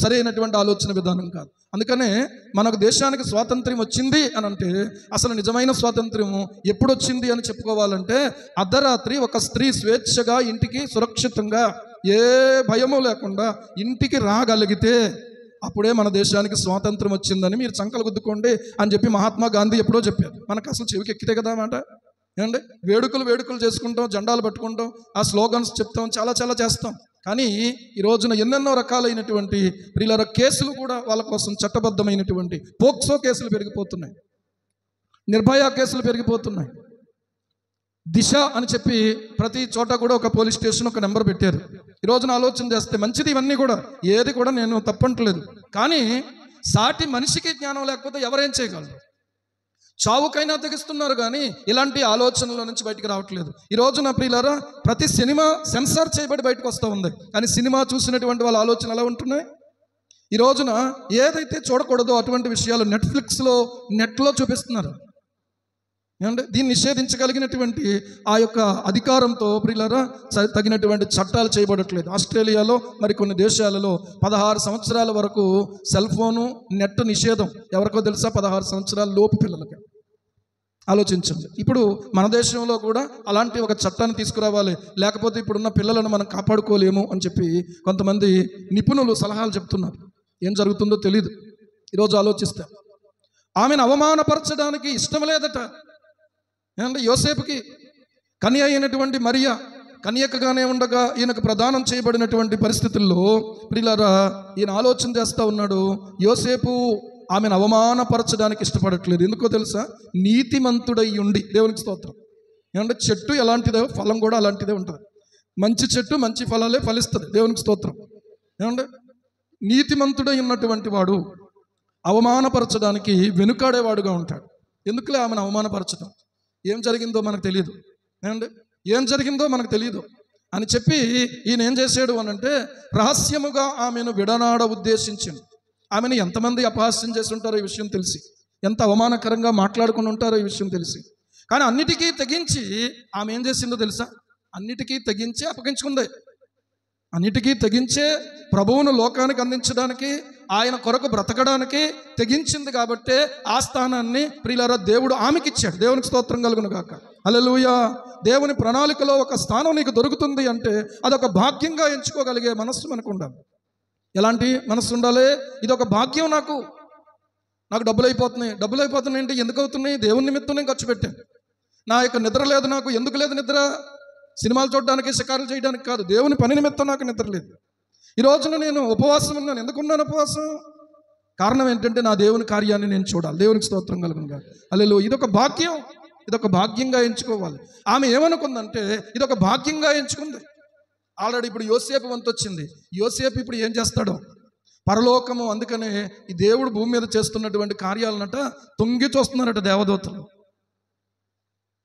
సరైనటువంటి ఆలోచన విధానం కాదు. అందుకనే మనకు దేశానికి స్వాతంత్ర్యం వచ్చింది అని అంటే, అసలు నిజమైన స్వాతంత్ర్యం ఎప్పుడు వచ్చింది అని చెప్పుకోవాలంటే, అర్ధరాత్రి ఒక స్త్రీ స్వేచ్ఛగా ఇంటికి సురక్షితంగా ఏ భయము లేకుండా ఇంటికి రాగలిగితే అప్పుడే మన దేశానికి స్వాతంత్రం వచ్చిందని మీరు చంకలు గుద్దుకోండి అని చెప్పి మహాత్మా గాంధీ ఎప్పుడో చెప్పారు. మనకు అసలు చెవికి ఎక్కితే కదా మాట. ఏమండి, వేడుకలు చేసుకుంటాం, జెండాలు పట్టుకుంటాం, ఆ స్లోగన్స్ చెప్తాం, చాలా చాలా చేస్తాం. కానీ ఈ రోజున ఎన్నెన్నో రకాలైనటువంటి ప్రియులారా కేసులు కూడా వాళ్ళ కోసం చట్టబద్ధమైనటువంటి పోక్సో కేసులు పెరిగిపోతున్నాయి, నిర్భయ కేసులు పెరిగిపోతున్నాయి. దిశ అని చెప్పి ప్రతి చోట కూడా ఒక పోలీస్ స్టేషన్ ఒక నెంబర్ పెట్టారు. ఈ రోజున ఆలోచన చేస్తే మంచిది, ఇవన్నీ కూడా ఏది కూడా నేను తప్పంటలేదు. కానీ సాటి మనిషికి జ్ఞానం లేకపోతే ఎవరేం చేయగలరు? చావుకైనా తెగిస్తున్నారు కానీ ఇలాంటి ఆలోచనల నుంచి బయటకు రావట్లేదు. ఈ రోజున ప్రియులారా ప్రతి సినిమా సెన్సార్ చేయబడి బయటకు వస్తూ ఉంది. కానీ సినిమా చూసినటువంటి వాళ్ళ ఆలోచన ఎలా ఉంటున్నాయి? ఈ రోజున ఏదైతే చూడకూడదో అటువంటి విషయాలు నెట్ఫ్లిక్స్లో, నెట్లో చూపిస్తున్నారు. ఏమంటే దీన్ని నిషేధించగలిగినటువంటి ఆ యొక్క అధికారంతో ప్రియులారా తగినటువంటి చట్టాలు చేయబడట్లేదు. ఆస్ట్రేలియాలో మరి కొన్ని దేశాలలో 16 సంవత్సరాల వరకు సెల్ ఫోను, నెట్ నిషేధం. ఎవరికో తెలుసా? 16 సంవత్సరాల లోపు పిల్లలకి. ఆలోచించండి. ఇప్పుడు మన దేశంలో కూడా అలాంటి ఒక చట్టాన్ని తీసుకురావాలి, లేకపోతే ఇప్పుడున్న పిల్లలను మనం కాపాడుకోలేము అని చెప్పి కొంతమంది నిపుణులు సలహాలు చెప్తున్నారు. ఏం జరుగుతుందో తెలియదు. ఈరోజు ఆలోచిస్తే ఆమెను అవమానపరచడానికి ఇష్టం లేదట. ఏమంటే యోసేపుకి కన్య అయినటువంటి మరియా కన్యకగానే ఉండగా ఈయనకు ప్రదానం చేయబడినటువంటి పరిస్థితుల్లో ప్రియులారా ఈయన ఆలోచన చేస్తూ ఉన్నాడు. యోసేపు ఆమెను అవమానపరచడానికి ఇష్టపడట్లేదు. ఎందుకో తెలుసా? నీతిమంతుడై ఉండి. దేవునికి స్తోత్రం. ఏమంటే చెట్టు ఎలాంటిదో ఫలం కూడా అలాంటిదే ఉంటుంది. మంచి చెట్టు మంచి ఫలాలే ఫలిస్తుంది. దేవునికి స్తోత్రం. ఏమంటే నీతిమంతుడై ఉన్నటువంటి వాడు అవమానపరచడానికి వెనుకాడేవాడుగా ఉంటాడు. ఎందుకులే ఆమెను అవమానపరచడం? ఏం జరిగిందో మనకు తెలియదు. ఏమండి ఏం జరిగిందో మనకు తెలియదు అని చెప్పి ఈయన ఏం చేశాడు అని అంటే రహస్యముగా ఆమెను విడనాడ ఉద్దేశించింది. ఆమెను ఎంతమంది అపహాస్యం చేసి ఉంటారో ఈ విషయం తెలిసి, ఎంత అవమానకరంగా మాట్లాడుకుని ఉంటారో ఈ విషయం తెలిసి, కానీ అన్నిటికీ తెగించి ఆమె ఏం చేసిందో తెలుసా? అన్నిటికీ తెగించి అప్పగించుకుంది. అన్నిటికీ తెగించే ప్రభువును లోకానికి అందించడానికి, ఆయన కొరకు బ్రతకడానికి తెగించింది కాబట్టే ఆ స్థానాన్ని ప్రియులారా దేవుడు ఆమెకి ఇచ్చాడు. దేవునికి స్తోత్రం కలుగును గాక. హల్లెలూయా. దేవుని ప్రణాళికలో ఒక స్థానం నీకు దొరుకుతుంది అంటే అదొక భాగ్యంగా ఎంచుకోగలిగే మనస్సు మనకు ఉండాలి. ఎలాంటి మనస్సు ఉండాలి? ఇది ఒక భాగ్యం. నాకు డబ్బులు అయిపోతున్నాయి ఏంటి? ఎందుకు అవుతున్నాయి? దేవుని నిమిత్తం నేను ఖర్చు పెట్టాను. నా యొక్క నిద్ర లేదు. నాకు ఎందుకు లేదు నిద్ర? సినిమాలు చూడడానికి, షికారులు చేయడానికి కాదు, దేవుని పని నిమిత్తం నాకు నిద్ర లేదు. ఈ రోజున నేను ఉపవాసం ఉన్నాను. ఎందుకున్నాను ఉపవాసం? కారణం ఏంటంటే నా దేవుని కార్యాన్ని నేను చూడాలి. దేవునికి స్తోత్రం కలుగునుగా. హల్లెలూయా. ఇదొక భాగ్యం, ఇదొక భాగ్యంగా ఎంచుకోవాలి. ఆమె ఏమనుకుందంటే ఇదొక భాగ్యంగా ఎంచుకుంది. ఆల్రెడీ ఇప్పుడు యోసేపు వంతు వచ్చింది. యోసేపు ఇప్పుడు ఏం చేస్తాడో పరలోకము. అందుకనే ఈ దేవుడు భూమి మీద చేస్తున్నటువంటి కార్యాలనట తొంగి చూస్తున్నారట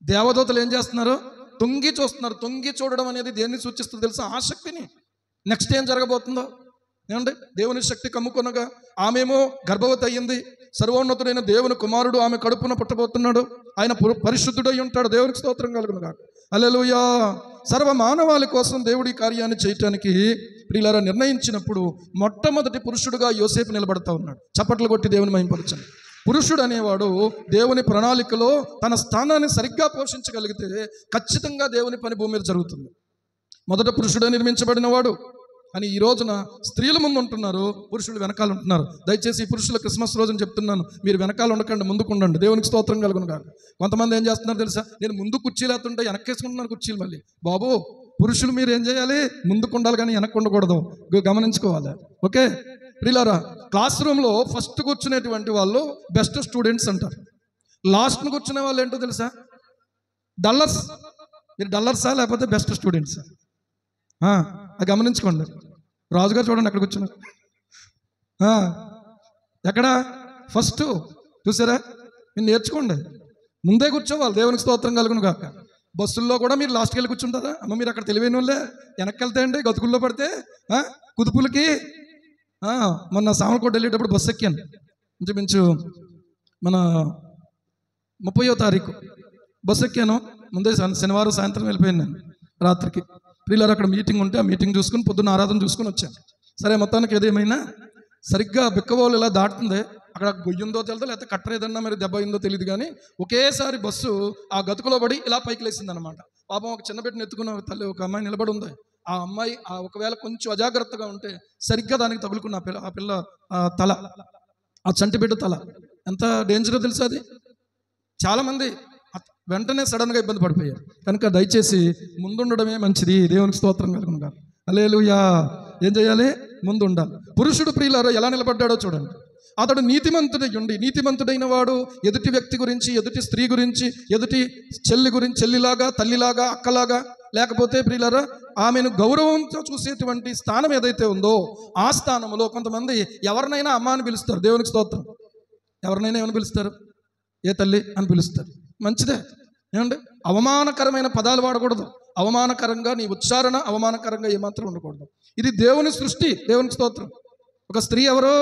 దేవదూతలు ఏం చేస్తున్నారు? తొంగి చూస్తున్నారు. తొంగి చూడడం అనేది దేన్ని సూచిస్తుంది తెలుసా? ఆసక్తిని. నెక్స్ట్ ఏం జరగబోతుందో ఏమండి? దేవుని శక్తి కమ్ముకొనగా ఆమెమో గర్భవతి అయ్యింది. సర్వోన్నతుడైన దేవుని కుమారుడు ఆమె కడుపున పుట్టబోతున్నాడు. ఆయన పరిశుద్ధుడై ఉంటాడు. దేవునికి స్తోత్రం కలుగునుగా. హల్లెలూయా. సర్వ మానవాళి కోసం దేవుడి కార్యాన్ని చేయటానికి ప్రియులారా నిర్ణయించినప్పుడు మొట్టమొదటి పురుషుడుగా యోసేపు నిలబడతా ఉన్నాడు. చప్పట్లు కొట్టి దేవుని మహింపరచండి. పురుషుడు అనేవాడు దేవుని ప్రణాళికలో తన స్థానాన్ని సరిగ్గా పోషించగలిగితే ఖచ్చితంగా దేవుని పని భూమి మీద జరుగుతుంది. మొదట పురుషుడే నిర్మించబడిన వాడు అని ఈ రోజున స్త్రీల ముందు ఉంటున్నారు, పురుషులు వెనకాల ఉంటున్నారు. దయచేసి ఈ పురుషుల క్రిస్మస్ రోజున చెప్తున్నాను, మీరు వెనకాల ఉండకండి, ముందుకు ఉండండి. దేవునికి స్తోత్రం కలుగును కాదు. కొంతమంది ఏం చేస్తున్నారు తెలుసా? నేను ముందు కుర్చీలు ఎత్తుంటే వెనక్కేసుకుంటున్నాను కుర్చీలు. మళ్ళీ బాబు, పురుషులు మీరు ఏం చేయాలి? ముందుకు ఉండాలి కానీ వెనక్కి ఉండకూడదు. గమనించుకోవాలి. ఓకే ప్రియులారా, క్లాస్ రూమ్లో ఫస్ట్ కూర్చునేటువంటి వాళ్ళు బెస్ట్ స్టూడెంట్స్ అంటారు. లాస్ట్ను కూర్చునే వాళ్ళు ఏంటో తెలుసా? డల్లర్స్. మీరు డల్లర్సా లేకపోతే బెస్ట్ స్టూడెంట్సా? అది గమనించుకోండి. రాజుగారు చూడండి అక్కడ కూర్చున్నారు. ఎక్కడ? ఫస్ట్. చూసారా? మీరు నేర్చుకోండి. ముందే కూర్చోవాలి. దేవునికి స్తోత్రం కలుగును కాక. బస్సుల్లో కూడా మీరు లాస్ట్కి వెళ్ళి కూర్చుంటారా? అమ్మ మీరు అక్కడ తెలివైన వాళ్ళే. వెనక్కి వెళ్తాయండి గతుకుల్లో పడితే కుదుపులకి. మొన్న సామలకోట వెళ్ళేటప్పుడు బస్సు ఎక్కాను. ఇంచుమించు మన 30వ తారీఖు బస్సు ఎక్కాను. ముందే శనివారం సాయంత్రం వెళ్ళిపోయాను నేను రాత్రికి. ప్రియులారా, అక్కడ మీటింగ్ ఉంటే ఆ మీటింగ్ చూసుకుని పొద్దున్న ఆరాధన చూసుకుని వచ్చాను. సరే, మొత్తానికి ఏదేమైనా సరిగ్గా బిక్కబోలు ఇలా దాటుతుంది. అక్కడ గొయ్యిందో తెలియదు, లేకపోతే కట్టర్ ఏదన్నా మరి దెబ్బ అయిందో తెలియదు, కానీ ఒకేసారి బస్సు ఆ గతుకులో పడి ఇలా పైకి లేచింది అనమాట. పాపం ఒక చిన్న బిడ్డను ఎత్తుకున్న తల్లి ఒక అమ్మాయి నిలబడి ఉంది. ఆ అమ్మాయి ఒకవేళ కొంచెం అజాగ్రత్తగా ఉంటే సరిగ్గా దానికి తగులుకున్న ఆ పిల్ల తల, ఆ చంటి బిడ్డ తల ఎంత డేంజరో తెలుసా? అది చాలామంది వెంటనే సడన్గా ఇబ్బంది పడిపోయారు. కనుక దయచేసి ముందుండడమే మంచిది. దేవునికి స్తోత్రం కలుగును. హల్లెలూయా. ఏం చేయాలి? ముందు ఉండాలి. పురుషుడు ప్రియులారా ఎలా నిలబడ్డాడో చూడండి. అతడు నీతిమంతుడైన వాడు ఎదుటి వ్యక్తి గురించి, ఎదుటి స్త్రీ గురించి, ఎదుటి చెల్లి గురించి, చెల్లిలాగా, తల్లిలాగా, అక్కలాగా, లేకపోతే ప్రియులారా ఆమెను గౌరవంతో చూసేటువంటి స్థానం ఏదైతే ఉందో ఆ స్థానంలో కొంతమంది ఎవరినైనా అమ్మ అని పిలుస్తారు. దేవునికి స్తోత్రం. ఎవరినైనా ఏమని పిలుస్తారు? ఏ తల్లి అని పిలుస్తారు. మంచిదే. ఏమండి? అవమానకరమైన పదాలు వాడకూడదు. అవమానకరంగా నీ ఉచ్చారణ అవమానకరంగా ఏమాత్రం ఉండకూడదు. ఇది దేవుని సృష్టి. దేవునికి స్తోత్రం. ఒక స్త్రీ ఎవరో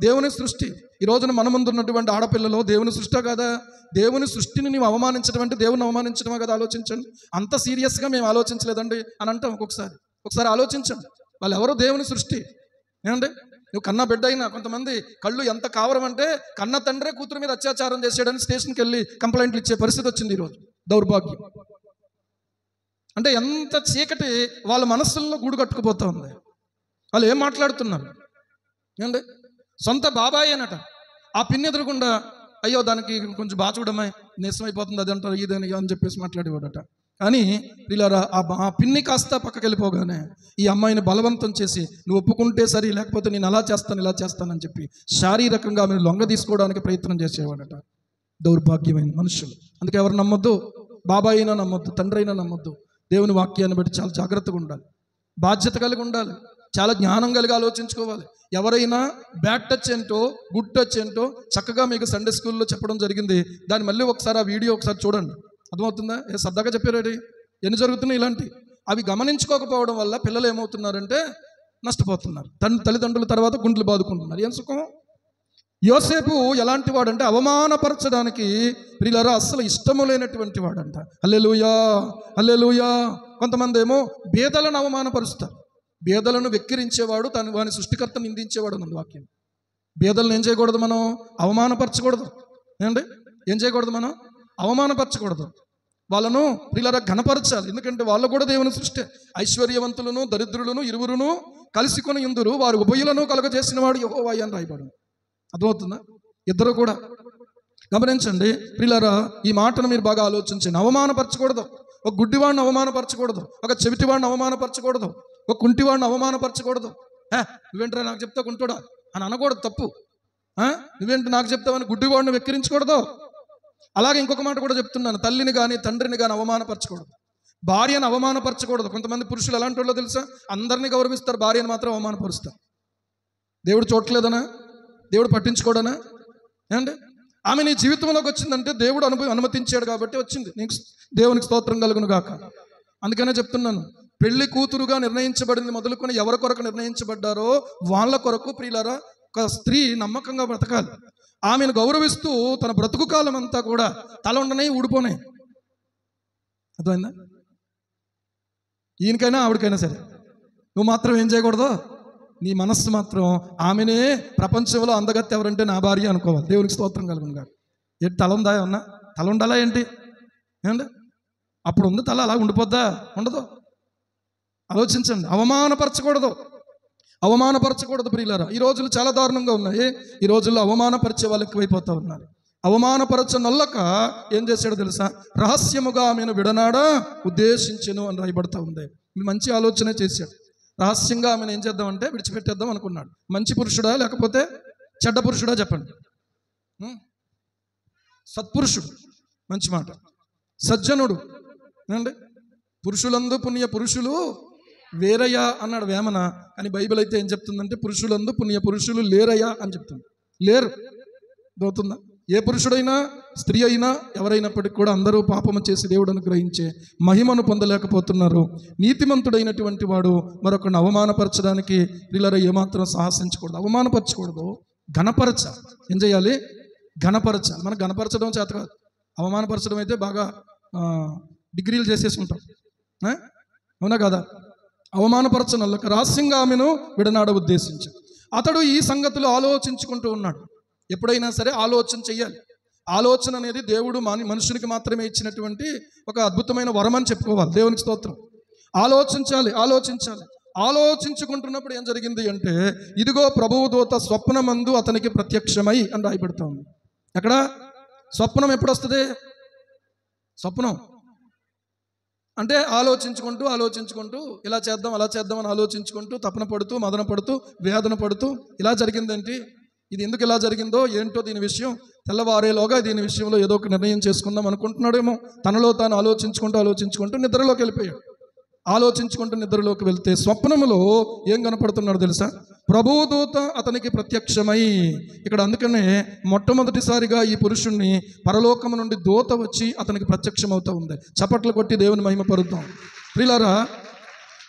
దేవుని సృష్టి. ఈ రోజున మన ముందు ఉన్నటువంటి ఆడపిల్లలు దేవుని సృష్టి కదా. దేవుని సృష్టిని నీవు అవమానించడం అంటే దేవుని అవమానించడమే కదా. ఆలోచించండి. అంత సీరియస్గా మేము ఆలోచించలేదండి అని అంటాం. ఒకసారి ఆలోచించండి. వాళ్ళు ఎవరో దేవుని సృష్టి. ఏమండి? నువ్వు కన్న బిడ్డ అయినా కొంతమంది కళ్ళు ఎంత కావరం అంటే కన్న తండ్రే కూతురు మీద అత్యాచారం చేసాడని స్టేషన్కి వెళ్ళి కంప్లైంట్లు ఇచ్చే పరిస్థితి వచ్చింది ఈరోజు. దౌర్భాగ్యం. అంటే ఎంత చీకటి వాళ్ళ మనస్సుల్లో గూడు కట్టుకుపోతా ఉంది. వాళ్ళు ఏం మాట్లాడుతున్నారు? ఏమండి? సొంత బాబాయ్ అనట. ఆ పిన్ని ఎదురుకుండా అయ్యో దానికి కొంచెం బాగా చూడమ్మాయి, నీసమైపోతుంది అది అంటారు, ఇదని అని చెప్పేసి మాట్లాడేవాడట. కానీ వీళ్ళారా ఆ పిన్ని కాస్త పక్కకి వెళ్ళిపోగానే ఈ అమ్మాయిని బలవంతం చేసి నువ్వు ఒప్పుకుంటే సరి, లేకపోతే నేను అలా చేస్తాను ఇలా చేస్తానని చెప్పి శారీరకంగా ఆమెను లొంగ తీసుకోవడానికి ప్రయత్నం చేసేవాడట. దౌర్భాగ్యమైన మనుషులు. అందుకే ఎవరు నమ్మొద్దు. బాబాయ్ అయినా నమ్మొద్దు, తండ్రి అయినా నమ్మొద్దు. దేవుని వాక్యాన్ని బట్టి చాలా జాగ్రత్తగా ఉండాలి. బాధ్యత కలిగి ఉండాలి. చాలా జ్ఞానం కలిగి ఆలోచించుకోవాలి. ఎవరైనా బ్యాడ్ టచ్ ఏంటో గుడ్ టచ్ ఏంటో చక్కగా మీకు సండే స్కూల్లో చెప్పడం జరిగింది. దాన్ని మళ్ళీ ఒకసారి ఆ వీడియో ఒకసారి చూడండి. అర్థమవుతుందా? సరదాగా చెప్పారండి. ఎన్ని జరుగుతున్నాయి ఇలాంటివి? అవి గమనించుకోకపోవడం వల్ల పిల్లలు ఏమవుతున్నారంటే నష్టపోతున్నారు. తల్లిదండ్రుల తర్వాత గుండెలు బాదుకుంటున్నారు. ఏం సుఖం? యోసేపు ఎలాంటి వాడంటే అవమానపరచడానికి ప్రియులారా అస్సలు ఇష్టము లేనటువంటి వాడంట. హల్లెలూయా, హల్లెలూయా. కొంతమంది ఏమో బేదలను అవమానపరుస్తారు. బేదలను వెక్కిరించేవాడు వాని సృష్టికర్త నిందించేవాడు అన్నది వాక్యం. బేదలను ఏం చేయకూడదు? మనం అవమానపరచకూడదు. ఏమండి? ఏం చేయకూడదు? మనం అవమానపరచకూడదు. వాళ్ళను ప్రియులారా ఘనపరచాలి. ఎందుకంటే వాళ్ళు కూడా దేవుని సృష్టి. ఐశ్వర్యవంతులను దరిద్రులను ఇరువురును కలిసి కొని ఇందురు, వారు ఉభయులను కలుగజేసిన వాడు యెహోవా అని రాయబడింది. అర్థమవుతుందా? ఇద్దరు కూడా గమనించండి ప్రియులారా. ఈ మాటను మీరు బాగా ఆలోచించండి. అవమానపరచకూడదు. ఒక గుడ్డివాడిని అవమానపరచకూడదు, ఒక చెవిటివాడిని అవమానపరచకూడదు, ఒక కుంటివాడిని అవమానపరచకూడదు. నువ్వేంటరా నాకు చెప్తా కుంటుడా అని అనకూడదు, తప్పు. నువ్వేంటి నాకు చెప్తావని గుడ్డివాడిని వెక్కిరించకూడదు. అలాగే ఇంకొక మాట కూడా చెప్తున్నాను, తల్లిని కానీ తండ్రిని కానీ అవమానపరచకూడదు, భార్యను అవమానపరచకూడదు. కొంతమంది పురుషులు ఎలాంటి వాళ్ళో తెలుసా? అందరినీ గౌరవిస్తారు, భార్యను మాత్రం అవమానపరుస్తారు. దేవుడు చూడలేదనా? దేవుడు పట్టించుకోడనా? ఏమండి? ఆమె నీ జీవితంలోకి వచ్చిందంటే దేవుడు అనుమతించాడు కాబట్టి వచ్చింది. నీకు దేవునికి స్తోత్రం కలుగును గాక. అందుకనే చెప్తున్నాను, పెళ్లి కూతురుగా నిర్ణయించబడింది మొదలుకొని ఎవరి కొరకు నిర్ణయించబడ్డారో వాళ్ళ కొరకు ప్రియులారా ఒక స్త్రీ నమ్మకంగా బ్రతకాలి. ఆమెను గౌరవిస్తూ తన బ్రతుకు కాలం అంతా కూడా తల ఉండనే ఊడిపోనే. అర్థమైందా? ఈయనకైనా ఆవిడకైనా సరే నువ్వు మాత్రం ఏం చేయకూడదు? నీ మనస్సు మాత్రం ఆమెనే ప్రపంచంలో అందగత్తి ఎవరంటే నా భార్య అనుకోవాలి. దేవునికి స్తోత్రం కలుగును గాక. ఏంటి తల ఉందా? ఏమన్నా తల ఉండాలా ఏంటి? ఏమండి? అప్పుడు ఉంది తల, అలా ఉండిపోద్దా? ఉండదు. ఆలోచించండి. అవమానపరచకూడదు, అవమానపరచకూడదు ప్రియులారా. ఈ రోజులు చాలా దారుణంగా ఉన్నాయి. ఈ రోజుల్లో అవమానపరిచే వాళ్ళు ఎక్కువైపోతూ ఉన్నారు. అవమానపరచనొల్లక ఏం చేశాడో తెలుసా? రహస్యముగా ఆమెను విడనాడా ఉద్దేశించెను అని రాయబడతా ఉంది. మంచి ఆలోచన చేశాడు. రహస్యంగా ఆమెను ఏం చేద్దామంటే విడిచిపెట్టేద్దాం అనుకున్నాడు. మంచి పురుషుడా లేకపోతే చెడ్డ పురుషుడా చెప్పండి? సత్పురుషుడు, మంచి మాట. సజ్జనుడు అండి. పురుషులందు పుణ్య పురుషులు వేరయ్యా అన్నాడు వేమన. అని బైబిల్ అయితే ఏం చెప్తుందంటే పురుషులందు పుణ్య పురుషులు లేరయ్యా అని చెప్తుంది. లేరు. దోతుందా? ఏ పురుషుడైనా స్త్రీ అయినా ఎవరైనప్పటికీ కూడా అందరూ పాపము చేసి దేవుడు అనుగ్రహించే మహిమను పొందలేకపోతున్నారు. నీతిమంతుడైనటువంటి వాడు మరొకరిని అవమానపరచడానికి పిల్లలు ఏమాత్రం సాహసించకూడదు, అవమానపరచకూడదు, ఘనపరచాలి. ఏం చేయాలి? ఘనపరచాలి. మనకు ఘనపరచడం చేత కాదు, అవమానపరచడం అయితే బాగా డిగ్రీలు చేసేసి ఉంటాం. అవునా కదా? అవమానపరచనల్లకు రహస్యంగా ఆమెను విడనాడ ఉద్దేశించి అతడు ఈ సంగతులు ఆలోచించుకుంటూ ఉన్నాడు. ఎప్పుడైనా సరే ఆలోచన చెయ్యాలి. ఆలోచన అనేది దేవుడు మనుషునికి మాత్రమే ఇచ్చినటువంటి ఒక అద్భుతమైన వరం అని చెప్పుకోవాలి. దేవునికి స్తోత్రం. ఆలోచించాలి, ఆలోచించాలి. ఆలోచించుకుంటున్నప్పుడు ఏం జరిగింది అంటే, ఇదిగో ప్రభువు దూత స్వప్నమందు అతనికి ప్రత్యక్షమై అని రాయబడతా ఉంది. ఎక్కడ? స్వప్నం ఎప్పుడు వస్తుంది? స్వప్నం అంటే ఆలోచించుకుంటూ ఆలోచించుకుంటూ ఇలా చేద్దాం అలా చేద్దాం అని ఆలోచించుకుంటూ తపన పడుతూ మదన పడుతూ వేదన పడుతూ ఇలా జరిగిందేంటి, ఇది ఎందుకు ఇలా జరిగిందో ఏంటో దీని విషయం తెల్లవారేలోగా దీని విషయంలో ఏదో ఒక నిర్ణయం చేసుకుందాం అనుకుంటున్నాడేమో. తనలో తాను ఆలోచించుకుంటూ నిద్రలోకి వెళ్ళిపోయాడు. ఆలోచించుకుంటూ నిద్రలోకి వెళ్తే స్వప్నములో ఏం కనపడుతున్నాడు తెలుసా? ప్రభువు దూత అతనికి ప్రత్యక్షమై. ఇక్కడ అందుకనే మొట్టమొదటిసారిగా ఈ పురుషుణ్ణి పరలోకము నుండి దూత వచ్చి అతనికి ప్రత్యక్షమవుతూ ఉంది. చప్పట్లు కొట్టి దేవుని మహిమపరుద్దాం. ప్రియులారా,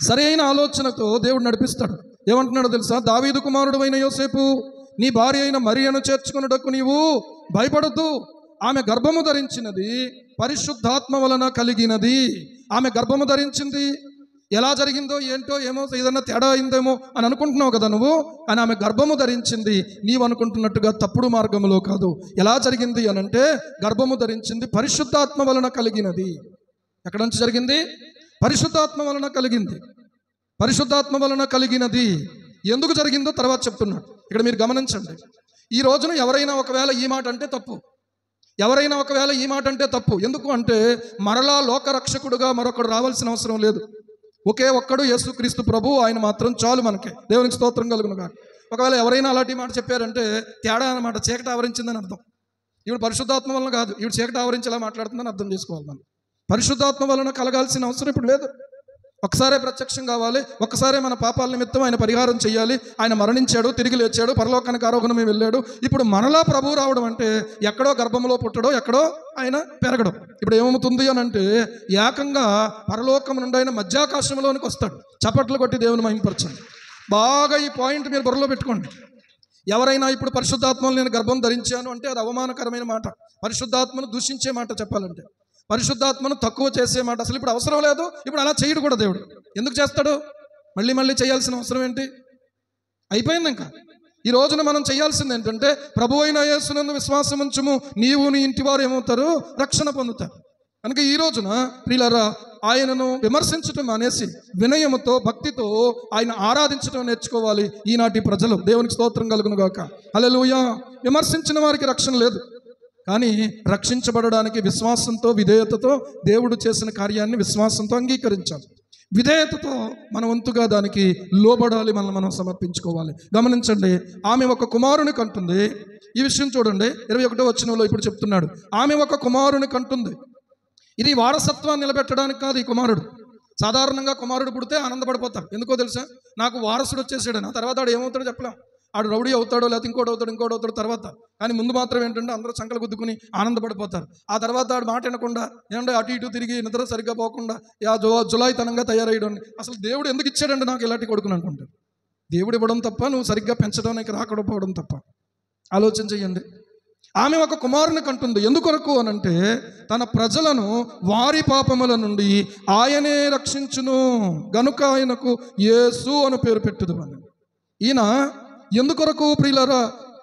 సరైన ఆలోచనతో దేవుడు నడిపిస్తాడు. ఏమంటున్నాడో తెలుసా? దావీదు కుమారుడు అయిన యోసేపు, నీ భార్య అయిన మరియను చేర్చుకున్నటకు నీవు భయపడద్దు. ఆమె గర్భము ధరించినది పరిశుద్ధాత్మ వలన కలిగినది. ఆమె గర్భము ధరించింది. ఎలా జరిగిందో ఏంటో ఏమో ఏదన్నా తేడా అయిందేమో అని అనుకుంటున్నావు కదా నువ్వు. అని ఆమె గర్భము ధరించింది నీవు అనుకుంటున్నట్టుగా తప్పుడు మార్గంలో కాదు. ఎలా జరిగింది అని అంటే, గర్భము ధరించింది పరిశుద్ధాత్మ వలన కలిగినది. ఎక్కడ నుంచి జరిగింది? పరిశుద్ధాత్మ వలన కలిగింది. పరిశుద్ధాత్మ వలన కలిగినది. ఎందుకు జరిగిందో తర్వాత చెప్తున్నాడు. ఇక్కడ మీరు గమనించండి. ఈ రోజున ఎవరైనా ఒకవేళ ఈ మాట అంటే తప్పు. ఎవరైనా ఒకవేళ ఈ మాట అంటే తప్పు. ఎందుకు అంటే, మరలా లోకరక్షకుడుగా మరొకడు రావాల్సిన అవసరం లేదు. ఒకే ఒక్కడు యేసుక్రీస్తు ప్రభు, ఆయన మాత్రం చాలు మనకి. దేవునికి స్తోత్రం కలుగును గాక. ఒకవేళ ఎవరైనా అలాంటి మాట చెప్పారంటే తేడా అన్నమాట, చీకటి ఆవరించిందని అర్థం. ఈవిడ పరిశుద్ధాత్మ వలన కాదు, ఈవిడ చీకటి ఆవరించేలా మాట్లాడుతుందని అర్థం చేసుకోవాలి. మనం పరిశుద్ధాత్మ వలన కలగాల్సిన అవసరం ఇప్పుడు లేదు. ఒక్కసారే ప్రత్యక్షం కావాలి, ఒక్కసారే మన పాపాల నిమిత్తం ఆయన పరిహారం చేయాలి. ఆయన మరణించాడు, తిరిగి లేచాడు, పరలోకానికి ఆరోహణమై వెళ్ళాడు. ఇప్పుడు మనలా ప్రభువు రావడం అంటే ఎక్కడో గర్భంలో పుట్టడో, ఎక్కడో ఆయన పెరగడం. ఇప్పుడు ఏమవుతుంది అని అంటే ఏకంగా పరలోకం నుండి ఆయన మధ్యాకాశంలోనికి వస్తాడు. చప్పట్లు కొట్టి దేవుని మహిమపరచండి. బాగా ఈ పాయింట్ మీరు బుర్రలో పెట్టుకోండి. ఎవరైనా ఇప్పుడు పరిశుద్ధాత్మను నేను గర్భం ధరించాను అంటే అది అవమానకరమైన మాట, పరిశుద్ధాత్మను దూషించే మాట. చెప్పాలంటే పరిశుద్ధాత్మను తక్కువ చేసే మాట. అసలు ఇప్పుడు అవసరం లేదు, ఇప్పుడు అలా చేయడు కూడా దేవుడు. ఎందుకు చేస్తాడు? మళ్ళీ మళ్ళీ చేయాల్సిన అవసరం ఏంటి? అయిపోయింది. ఇంకా ఈ రోజున మనం చేయాల్సింది ఏంటంటే ప్రభు అయిన యేసునందు విశ్వాసం ఉంచుము, నీవు నీ ఇంటి వారు ఏమవుతారు? రక్షణ పొందుతారు. కనుక ఈ రోజున ప్రియులారా ఆయనను విమర్శించటం అనేసి వినయముతో భక్తితో ఆయన ఆరాధించడం నేర్చుకోవాలి ఈనాటి ప్రజలు. దేవునికి స్తోత్రం కలుగును గాక. హల్లెలూయా. విమర్శించిన వారికి రక్షణ లేదు, కానీ రక్షించబడడానికి విశ్వాసంతో విధేయతతో దేవుడు చేసిన కార్యాన్ని విశ్వాసంతో అంగీకరించాలి. విధేయతతో మన వంతుగా దానికి లోబడాలి, మనం సమర్పించుకోవాలి. గమనించండి, ఆమె ఒక కుమారుని కంటుంది. ఈ విషయం చూడండి, 21వ వచనంలో ఇప్పుడు చెప్తున్నాడు. ఆమె ఒక కుమారుని కంటుంది. ఇది వారసత్వాన్ని నిలబెట్టడానికి కాదు. ఈ కుమారుడు సాధారణంగా కుమారుడు పుడితే ఆనందపడిపోతాడు. ఎందుకో తెలుసా? నాకు వారసుడు వచ్చేసాడు. ఆ తర్వాత ఆడు ఏమవుతాడో చెప్పలేం. ఆడు రౌడీ అవుతాడో, లేకపోతే ఇంకోటి అవుతాడు తర్వాత. కానీ ముందు మాత్రం ఏంటంటే అందరూ సంకలు గుద్దుకుని ఆనందపడిపోతారు. ఆ తర్వాత ఆడు మాట వినకుండా ఏంటంటే అటు ఇటు తిరిగి నిద్ర సరిగ్గా పోకుండా జులాయితనంగా తయారయ్యడం. అసలు దేవుడు ఎందుకు ఇచ్చాడండి నాకు ఇలాంటి కొడుకుని అనుకుంటాడు. దేవుడు ఇవ్వడం తప్ప, నువ్వు సరిగ్గా పెంచడానికి రాకపోవడం తప్ప. ఆలోచన చెయ్యండి. ఆమె ఒక కుమారుని కంటుంది. ఎందుకొరకు అనంటే తన ప్రజలను వారి పాపముల నుండి ఆయనే రక్షించును గనుక ఆయనకు యేసు అని పేరు పెట్టుదు అని. ఈయన ఎందుకొరకు ప్రియులారా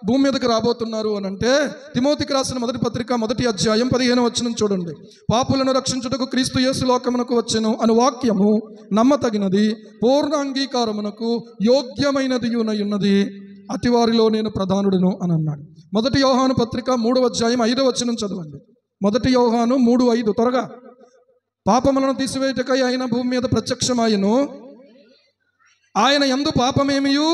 భూమి మీదకి రాబోతున్నారు అని అంటే తిమోతికి రాసిన మొదటి పత్రిక 1వ అధ్యాయం 15వ వచనం చూడండి. పాపులను రక్షించుటకు క్రీస్తు యేసు లోకమునకు వచ్చెను అను వాక్యము నమ్మతగినది, పూర్ణ అంగీకారమునకు యోగ్యమైనది ఉన్నది, అతివారిలో నేను ప్రధానుడును అని అన్నాడు. 1 యోహాను పత్రిక 3వ అధ్యాయం 5వ వచనం చదవండి. 1 యోహాను 3:5 త్వరగా. పాపములను తీసివేయుటకై ఆయన భూమి మీద ప్రత్యక్షమాయను, ఆయన యందు పాపమేమియూ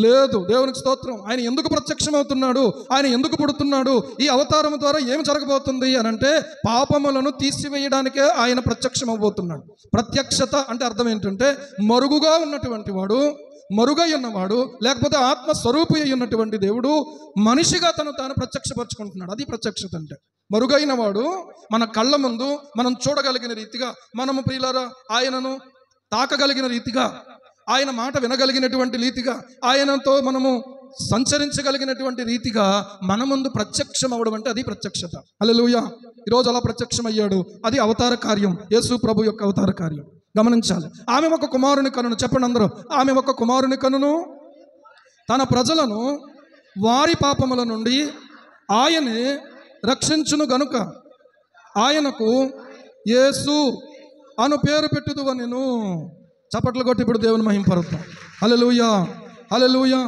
లేదు. దేవునికి స్తోత్రం. ఆయన ఎందుకు ప్రత్యక్షమవుతున్నాడు? ఆయన ఎందుకు పుడుతున్నాడు? ఈ అవతారం ద్వారా ఏమి జరగబోతుంది అని అంటే పాపములను తీసివేయడానికే ఆయన ప్రత్యక్షం అవబోతున్నాడు. ప్రత్యక్షత అంటే అర్థం ఏంటంటే మరుగుగా ఉన్నటువంటి వాడు, మరుగై ఉన్నవాడు, లేకపోతే ఆత్మస్వరూపి అయి ఉన్నటువంటి దేవుడు మనిషిగా తాను ప్రత్యక్షపరుచుకుంటున్నాడు. అది ప్రత్యక్షత అంటే. మరుగైన వాడు మన కళ్ళ ముందు మనం చూడగలిగిన రీతిగా, మనము ప్రియులారా ఆయనను తాకగలిగిన రీతిగా, ఆయన మాట వినగలిగినటువంటి రీతిగా, ఆయనతో మనము సంచరించగలిగినటువంటి రీతిగా మన ముందు ప్రత్యక్షం అవ్వడం అంటే అది ప్రత్యక్షత. హల్లెలూయా. ఈరోజు అలా ప్రత్యక్షమయ్యాడు. అది అవతార కార్యం, యేసు ప్రభు యొక్క అవతార కార్యం. గమనించాలి. ఆమె ఒక కుమారుని కనును. చెప్పండి అందరూ. ఆమె ఒక కుమారుని కనును, తన ప్రజలను వారి పాపముల నుండి ఆయనే రక్షించును గనుక ఆయనకు యేసు అను పేరు పెట్టుదు అనెను. చప్పట్లు కొట్టి ఇప్పుడు దేవుని మహింపరుద్దాం. హల్లెలూయా, హల్లెలూయా.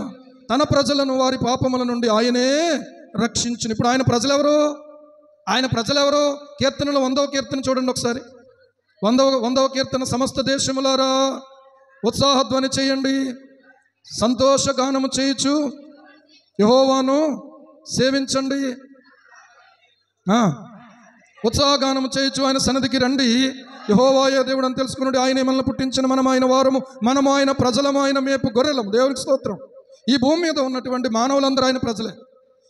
తన ప్రజలను వారి పాపముల నుండి ఆయనే రక్షించును. ఇప్పుడు ఆయన ప్రజలెవరు? ఆయన ప్రజలెవరు? కీర్తనలు 100వ కీర్తన చూడండి ఒకసారి. 100వ కీర్తన. సమస్త దేశములారా ఉత్సాహధ్వని చేయండి, సంతోషగానము చేయుచు యెహోవాను సేవించండి. ఉత్సాహగానము చేయుచు ఆయన సన్నిధికి రండి. యెహోవాయే దేవుడు అని తెలుసుకున్నాడు. ఆయనే మనల్ని పుట్టించిన మనం ఆయన వారము, మనము ఆయన ప్రజలము, ఆయన మేపు గొర్రెలము. దేవునికి స్తోత్రం. ఈ భూమి మీద ఉన్నటువంటి మానవులందరూ ఆయన ప్రజలే.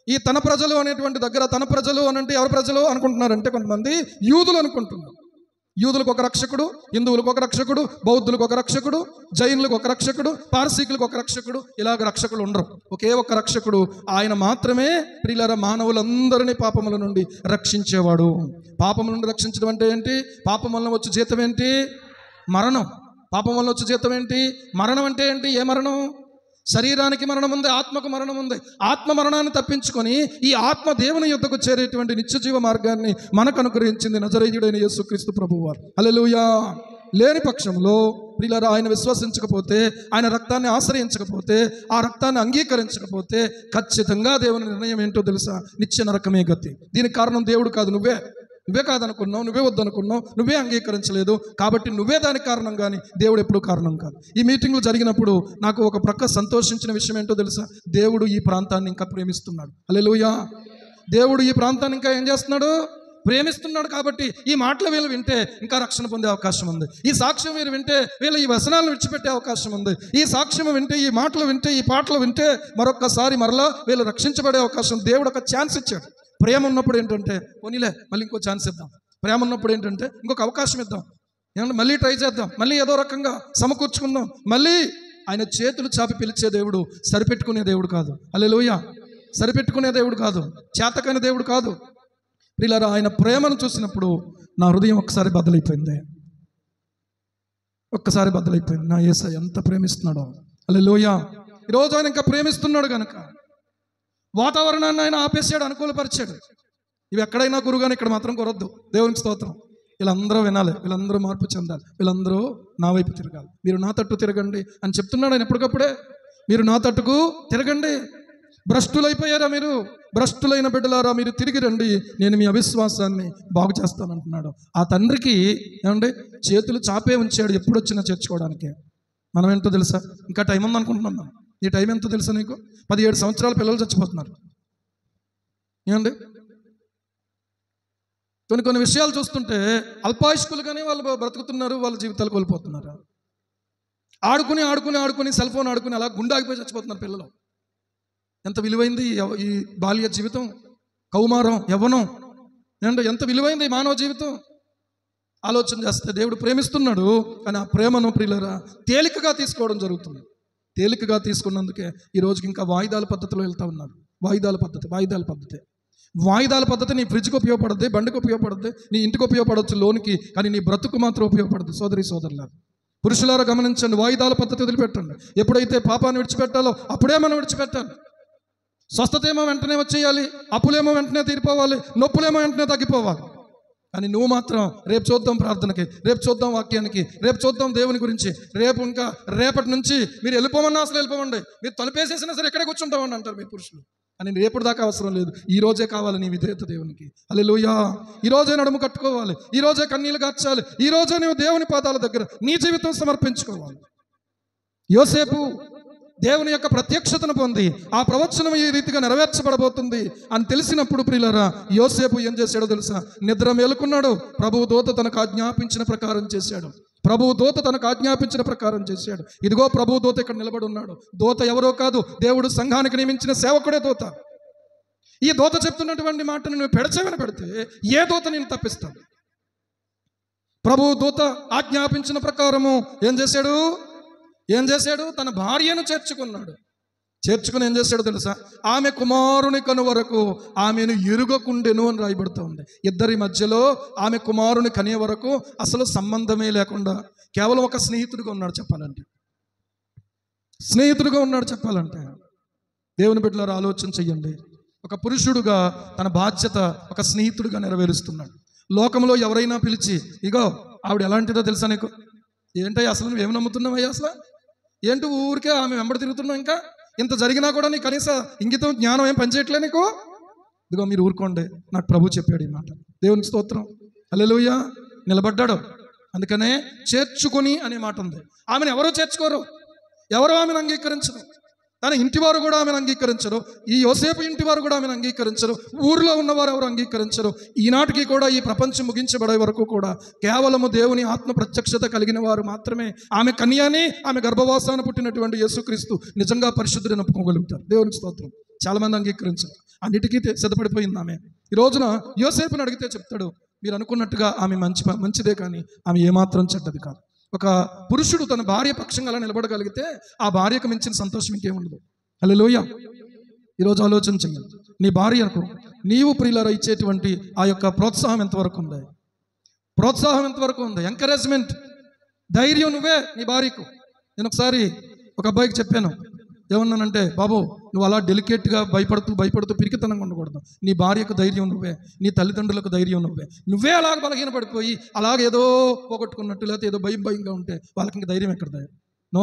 ఈ తన ప్రజలు అనేటువంటి దగ్గర తన ప్రజలు అనంటే ఎవరి ప్రజలు అనుకుంటున్నారంటే కొంతమంది యూదులు అనుకుంటున్నారు. యూదులకు ఒక రక్షకుడు, హిందువులకు ఒక రక్షకుడు, బౌద్ధులకు ఒక రక్షకుడు, జైనులకు ఒక రక్షకుడు, పారసీకులకు ఒక రక్షకుడు. ఇలాగ రక్షకులు ఉండరు. ఒకే ఒక్క రక్షకుడు. ఆయన మాత్రమే ప్రియులారా మానవులందరినీ పాపముల నుండి రక్షించేవాడు. పాపముల నుండి రక్షించడం అంటే ఏంటి? పాపం వలన వచ్చే జీతం ఏంటి? మరణం. పాపం వలన వచ్చే జీతం ఏంటి? మరణం. అంటే ఏంటి? ఏ మరణం? శరీరానికి మరణం ఉంది, ఆత్మకు మరణం ఉంది. ఆత్మ మరణాన్ని తప్పించుకొని ఈ ఆత్మ దేవుని యొద్దకు చేరేటువంటి నిత్యజీవ మార్గాన్ని మనకు అనుగ్రహించింది నజరేయుడైన యేసుక్రీస్తు ప్రభువారు. హల్లెలూయా. లేని పక్షంలో ప్రియులారా ఆయన విశ్వసించకపోతే, ఆయన రక్తాన్ని ఆశ్రయించకపోతే, ఆ రక్తాన్ని అంగీకరించకపోతే ఖచ్చితంగా దేవుని నిర్ణయం ఏంటో తెలుసా? నిత్య నరకమే గతి. దీనికి కారణం దేవుడు కాదు, నువ్వే కాదనుకున్నావు, నువ్వే వద్దనుకున్నావు, నువ్వే అంగీకరించలేదు. కాబట్టి నువ్వే దానికి కారణం, కానీ దేవుడు ఎప్పుడూ కారణం కాదు. ఈ మీటింగ్లు జరిగినప్పుడు నాకు ఒక ప్రక్క సంతోషించిన విషయం ఏంటో తెలుసా? దేవుడు ఈ ప్రాంతాన్ని ఇంకా ప్రేమిస్తున్నాడు. హల్లెలూయా. దేవుడు ఈ ప్రాంతాన్ని ఇంకా ఏం చేస్తున్నాడు? ప్రేమిస్తున్నాడు కాబట్టి ఈ మాటలు వీళ్ళు వింటే ఇంకా రక్షణ పొందే అవకాశం ఉంది. ఈ సాక్ష్యం వీరు వింటే వీళ్ళు ఈ వ్యసనాలను విడిచిపెట్టే అవకాశం ఉంది. ఈ సాక్ష్యం వింటే, ఈ మాటలు వింటే, ఈ పాటలు వింటే మరొక్కసారి మరలా వీళ్ళు రక్షించబడే అవకాశం. దేవుడు ఒక ఛాన్స్ ఇచ్చాడు. ప్రేమ ఉన్నప్పుడు ఏంటంటే పోనీలే మళ్ళీ ఇంకో ఛాన్స్ ఇద్దాం. ప్రేమ ఉన్నప్పుడు ఏంటంటే ఇంకొక అవకాశం ఇద్దాం, ఏమన్నా మళ్ళీ ట్రై చేద్దాం, మళ్ళీ ఏదో రకంగా సమకూర్చుకుందాం. మళ్ళీ ఆయన చేతులు చాపి పిలిచే దేవుడు సరిపెట్టుకునే దేవుడు కాదు. హల్లెలూయా. సరిపెట్టుకునే దేవుడు కాదు, చేతకైన దేవుడు కాదు. ప్రియులారా, ఆయన ప్రేమను చూసినప్పుడు నా హృదయం ఒక్కసారి బద్దలైపోయింది. ఒక్కసారి బద్దలైపోయింది. నా యేసయ్య ఎంత ప్రేమిస్తున్నాడో. హల్లెలూయా. ఈరోజు ఆయన ఇంకా ప్రేమిస్తున్నాడు కనుక వాతావరణాన్ని ఆయన ఆపేసాడు, అనుకూలపరిచాడు. ఇవి ఎక్కడైనా గురుగాని ఇక్కడ మాత్రం కొరద్దు. దేవునికి స్తోత్రం. వీళ్ళందరూ వినాలి, వీళ్ళందరూ మార్పు చెందాలి, వీళ్ళందరూ నా వైపు తిరగాలి. మీరు నా తట్టు తిరగండి అని చెప్తున్నాడు ఆయన ఎప్పటికప్పుడే. మీరు నా తట్టుకు తిరగండి. భ్రష్టులైపోయారా మీరు? భ్రష్టులైన బిడ్డలారా మీరు తిరిగి రండి, నేను మీ అవిశ్వాసాన్ని బాగు చేస్తానంటున్నాడు. ఆ తండ్రికి ఏమండి చేతులు చాపే ఉంచాడు ఎప్పుడు వచ్చినా చేర్చుకోవడానికి. మనం ఏంటో తెలుసా? ఇంకా టైం ఉందనుకుంటున్నాం మనం. ఈ టైం ఎంతో తెలుసా నీకు? 17 సంవత్సరాల పిల్లలు చచ్చిపోతున్నారు. ఏమండి కొన్ని విషయాలు చూస్తుంటే అల్పాయుష్కులుగానే వాళ్ళు బ్రతుకుతున్నారు, వాళ్ళ జీవితాలు కోల్పోతున్నారు. ఆడుకుని సెల్ ఫోన్ ఆడుకుని అలా గుండాగిపోయి చచ్చిపోతున్నారు పిల్లలు. ఎంత విలువైంది ఈ బాల్య జీవితం, కౌమారం, యవ్వనం. ఏమంటే ఎంత విలువైంది ఈ మానవ జీవితం. ఆలోచన చేస్తే దేవుడు ప్రేమిస్తున్నాడు, కానీ ఆ ప్రేమను ప్రియులరా తేలికగా తీసుకోవడం జరుగుతుంది. తేలికగా తీసుకున్నందుకే ఈ రోజుకి ఇంకా వాయిదాల పద్ధతిలో వెళ్తూ ఉన్నారు. వాయిదాల పద్ధతి నీ ఫ్రిడ్జ్కి ఉపయోగపడుద్ది, బండికి ఉపయోగపడుద్ది, నీ ఇంటికి ఉపయోగపడవచ్చు లోనికి, కానీ నీ బ్రతుకు మాత్రం ఉపయోగపడదు. సోదరులారా, పురుషులారా గమనించండి, వాయిదాల పద్ధతి వదిలిపెట్టండి. ఎప్పుడైతే పాపాన్ని విడిచిపెట్టాలో అప్పుడే మనం విడిచిపెట్టాలి. స్వస్థత ఏమో వెంటనే వచ్చేయాలి, అప్పులేమో వెంటనే తీరిపోవాలి, నొప్పులేమో వెంటనే తగ్గిపోవాలి. కానీ నువ్వు మాత్రం రేపు చూద్దాం ప్రార్థనకి, రేపు చూద్దాం వాక్యానికి, రేపు చూద్దాం దేవుని గురించి, ఇంకా రేపటి నుంచి మీరు వెళ్ళిపోమన్నా అసలు వెళ్ళిపోమండి, మీరు తలుపేసేసినా సరే ఎక్కడే కూర్చుంటామని అంటారు మీ పురుషులు. అని రేపటి దాకా అవసరం లేదు, ఈ రోజే కావాలి నీ విధేయత దేవునికి. హల్లెలూయా. ఈ రోజే నడుము కట్టుకోవాలి, ఈ రోజే కన్నీళ్లు కార్చాలి, ఈ రోజే నువ్వు దేవుని పాదాల దగ్గర నీ జీవితం సమర్పించుకోవాలి. యోసేపు దేవుని యొక్క ప్రత్యక్షతను పొంది ఆ ప్రవచనం ఈ రీతిగా నెరవేర్చబడబోతుంది అని తెలిసినప్పుడు ప్రియులారా యోసేపు ఏం చేశాడో తెలుసా? నిద్ర మేలుకున్నాడు. ప్రభువు దూత తనకు ఆజ్ఞాపించిన ప్రకారం చేశాడు. ఇదిగో ప్రభువు దూత ఇక్కడ నిలబడి ఉన్నాడు. దూత ఎవరో కాదు, దేవుడు సంఘానికి నియమించిన సేవకుడే దూత. ఈ దూత చెప్తున్నటువంటి మాటను నువ్వు పెడచెవిన పెడితే ఏ దూత నేను తప్పిస్తాను? ప్రభువు దూత ఆజ్ఞాపించిన ప్రకారము ఏం చేశాడు? తన భార్యను చేర్చుకుని ఏం చేశాడో తెలుసా? ఆమె కుమారుని కను వరకు ఆమెను ఎరుగకుండెను అని రాయబడుతూ ఉంది. ఇద్దరి మధ్యలో ఆమె కుమారుని కనే వరకు అసలు సంబంధమే లేకుండా కేవలం ఒక స్నేహితుడిగా ఉన్నాడు చెప్పాలంటే. దేవుని బిడ్డలారా ఆలోచన చెయ్యండి. ఒక పురుషుడుగా తన బాధ్యత ఒక స్నేహితుడిగా నెరవేరుస్తున్నాడు. లోకంలో ఎవరైనా పిలిచి ఇగో ఆవిడ ఎలాంటిదో తెలుసా నీకు? ఏంటయ్యా అసలు నువ్వేమి నమ్ముతున్నావయ్యా? అసలు ఏంటి ఊరికే ఆమె వెంబడి తిరుగుతున్నావు? ఇంకా ఇంత జరిగినా కూడా నీ కనీస ఇంగితం జ్ఞానం ఏం పనిచేయట్లే నీకు? ఇదిగో మీరు ఊరుకోండి, నాకు ప్రభు చెప్పాడు ఈ మాట. దేవునికి స్తోత్రం. హల్లెలూయా. నిలబడ్డాడు. అందుకనే చేర్చుకొని అనే మాట ఉంది. ఆమెను ఎవరో చేర్చుకోరు, ఎవరో ఆమెను అంగీకరించరు, తన ఇంటివారు కూడా ఆమెను అంగీకరించరు, ఈ యోసేపు ఇంటివారు కూడా ఆమెను అంగీకరించరు, ఊరిలో ఉన్నవారు ఎవరు అంగీకరించరు. ఈనాటికి కూడా ఈ ప్రపంచం ముగించబడే వరకు కూడా కేవలము దేవుని ఆత్మ ప్రత్యక్షత కలిగిన వారు మాత్రమే ఆమె కన్యాని, ఆమె గర్భవాసాన పుట్టినటువంటి యేసుక్రీస్తు నిజంగా పరిశుద్ధుడిని ఒప్పుకోగలుగుతారు. దేవునికి స్తోత్రం. చాలా మంది అంగీకరించరు. అన్నిటికీ సిద్ధపడిపోయింది ఆమె. ఈ రోజున యోసేపుని అడిగితే చెప్తాడు, మీరు అనుకున్నట్టుగా ఆమె మంచిదే, కానీ ఆమె ఏమాత్రం చెడ్డది కాదు. ఒక పురుషుడు తన భార్య పక్షంగా అలా నిలబడగలిగితే ఆ భార్యకు మించిన సంతోషం ఇంకేముండదు. హల్లెలూయా. ఈరోజు ఆలోచన చెయ్యాలి. నీ భార్యకు నీవు ప్రియులారా ఇచ్చేటువంటి ఆ యొక్క ప్రోత్సాహం ఎంతవరకు ఉంది? ఎంకరేజ్మెంట్, ధైర్యం నువ్వే నీ భార్యకు. నేను ఒకసారి ఒక అబ్బాయికి చెప్పాను, ఏమన్నానంటే, బాబు నువ్వు అలా డెలికేట్గా భయపడుతూ పిరికితనంగా ఉండకూడదు. నీ భార్యకు ధైర్యం నువ్వే, నీ తల్లిదండ్రులకు ధైర్యం నువ్వే అలాగ బలహీనపడిపోయి అలాగేదో పోగొట్టుకున్నట్టు లేకపోతే ఏదో భయంగా ఉంటే వాళ్ళకి ఇంక ధైర్యం ఎక్కడ? నో.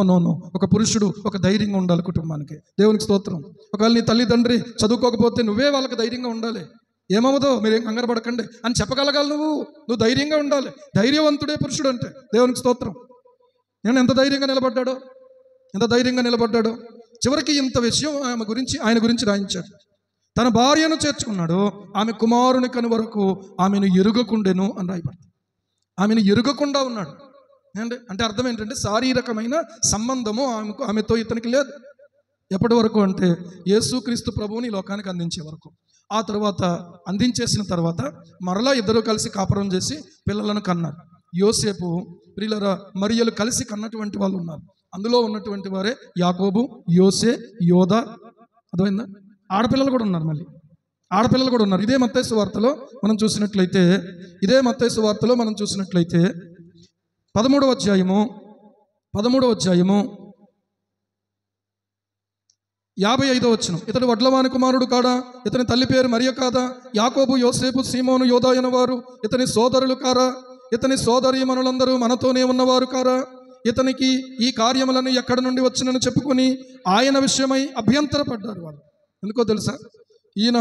ఒక పురుషుడు ఒక ధైర్యంగా ఉండాలి కుటుంబానికి. దేవునికి స్తోత్రం. ఒకవేళ నీ తల్లిదండ్రి చదువుకోకపోతే నువ్వే వాళ్ళకి ధైర్యంగా ఉండాలి. ఏమవుదో మీరేం కంగారు పడకండి అని చెప్పగలగాలి. నువ్వు ధైర్యంగా ఉండాలి. ధైర్యవంతుడే పురుషుడు అంటే. దేవునికి స్తోత్రం. నేను ఎంత ధైర్యంగా నిలబడ్డాడో. చివరికి ఇంత విషయం ఆయన గురించి రాయించాడు. తన భార్యను చేర్చుకున్నాడు, ఆమె కుమారుని కను వరకు ఆమెను ఎరుగకుండెను అని రాయబడింది. ఆమెను ఎరుగకుండా ఉన్నాడు అంటే అర్థం ఏంటంటే శారీరకమైన సంబంధము ఆమెతో ఇతనికి లేదు. ఎప్పటి వరకు అంటే యేసుక్రీస్తు ప్రభువుని లోకానికి అందించే వరకు. ఆ తర్వాత అందించేసిన తర్వాత మరలా ఇద్దరు కలిసి కాపురం చేసి పిల్లలను కన్నారు. యోసేపు, ప్రియులారా, మరియలు కలిసి కన్నటువంటి వాళ్ళు ఉన్నారు. అందులో ఉన్నటువంటి వారే యాకోబు, యోసే, యోధా. అర్థమైందా? ఆడపిల్లలు కూడా ఉన్నారు, మళ్ళీ ఆడపిల్లలు కూడా ఉన్నారు. ఇదే మత్తయి సువార్తలో మనం చూసినట్లయితే 13వ అధ్యాయము 55వ వచనం. ఇతడు వడ్లవాని కుమారుడు కాడా? ఇతని తల్లి పేరు మరియ కాదా? యాకోబు, యోసేపు, సీమోను, యోధా అయిన వారు ఇతని సోదరులు కారా? ఇతని సోదరీమణులందరూ మనతోనే ఉన్నవారు కారా? ఇతనికి ఈ కార్యములను ఎక్కడి నుండి వచ్చినని చెప్పుకొని ఆయన విషయమై అభ్యంతరపడ్డారు వాళ్ళు. ఎందుకో తెలుసా? ఈయన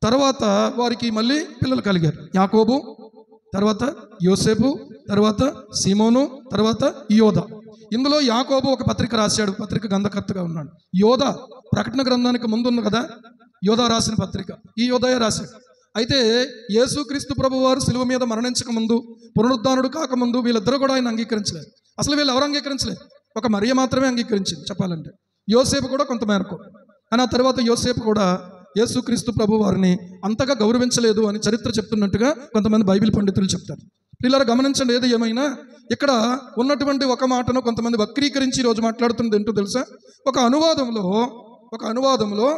తర్వాత వారికి మళ్ళీ పిల్లలు కలిగారు. యాకోబు, తర్వాత యోసేపు, తర్వాత సీమోను, తర్వాత యోధా. ఇందులో యాకోబు ఒక పత్రిక రాశాడు, పత్రిక గ్రంథకర్తగా ఉన్నాడు. యోధా ప్రకటన గ్రంథానికి ముందుంది కదా, యోధా రాసిన పత్రిక ఈ యోధాయే రాశాడు. అయితే యేసుక్రీస్తు ప్రభు వారు శిలువ మీద మరణించక ముందు, పునరుద్ధానుడు కాకముందు వీళ్ళిద్దరూ కూడా ఆయన అంగీకరించలేదు. అసలు వీళ్ళు ఎవరు అంగీకరించలేదు, ఒక మరియ మాత్రమే అంగీకరించింది చెప్పాలంటే. యోసేపు కూడా కొంత మేరకు. అని ఆ తర్వాత యోసేపు కూడా యేసుక్రీస్తు ప్రభు వారిని అంతగా గౌరవించలేదు అని చరిత్ర చెప్తున్నట్టుగా కొంతమంది బైబిల్ పండితులు చెప్తారు. పిల్లలు గమనించండి, ఏది ఏమైనా ఇక్కడ ఉన్నటువంటి ఒక మాటను కొంతమంది వక్రీకరించి ఈరోజు మాట్లాడుతున్నది ఏంటో తెలుసా? ఒక అనువాదంలో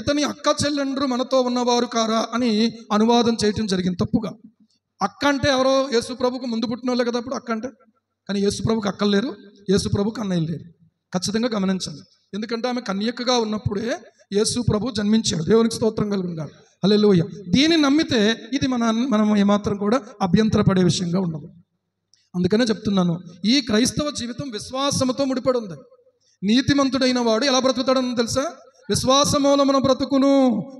ఇతని అక్క చెల్లెండ్రు మనతో ఉన్నవారు కారా అని అనువాదం చేయటం జరిగింది తప్పుగా. అక్క అంటే ఎవరో యేసు ప్రభుకు ముందు పుట్టిన వాళ్ళే కదా అప్పుడు అక్క అంటే. కానీ యేసు ప్రభుకు అక్కలు లేరు, యేసు ప్రభుకు అన్నయ్యలు లేరు. ఖచ్చితంగా గమనించండి. ఎందుకంటే ఆమె కన్యకగా ఉన్నప్పుడే యేసు ప్రభు జన్మించాడు. దేవునికి స్తోత్రం కలుగునుగాక. హల్లెలూయా. దీన్ని నమ్మితే ఇది మనం ఏమాత్రం కూడా అభ్యంతరపడే విషయంగా ఉండదు. అందుకనే చెప్తున్నాను, ఈ క్రైస్తవ జీవితం విశ్వాసముతో ముడిపడి ఉంది. నీతిమంతుడైన వాడు ఎలా బ్రతుకుతాడని తెలుసా? విశ్వాస మూలమున బ్రతుకును.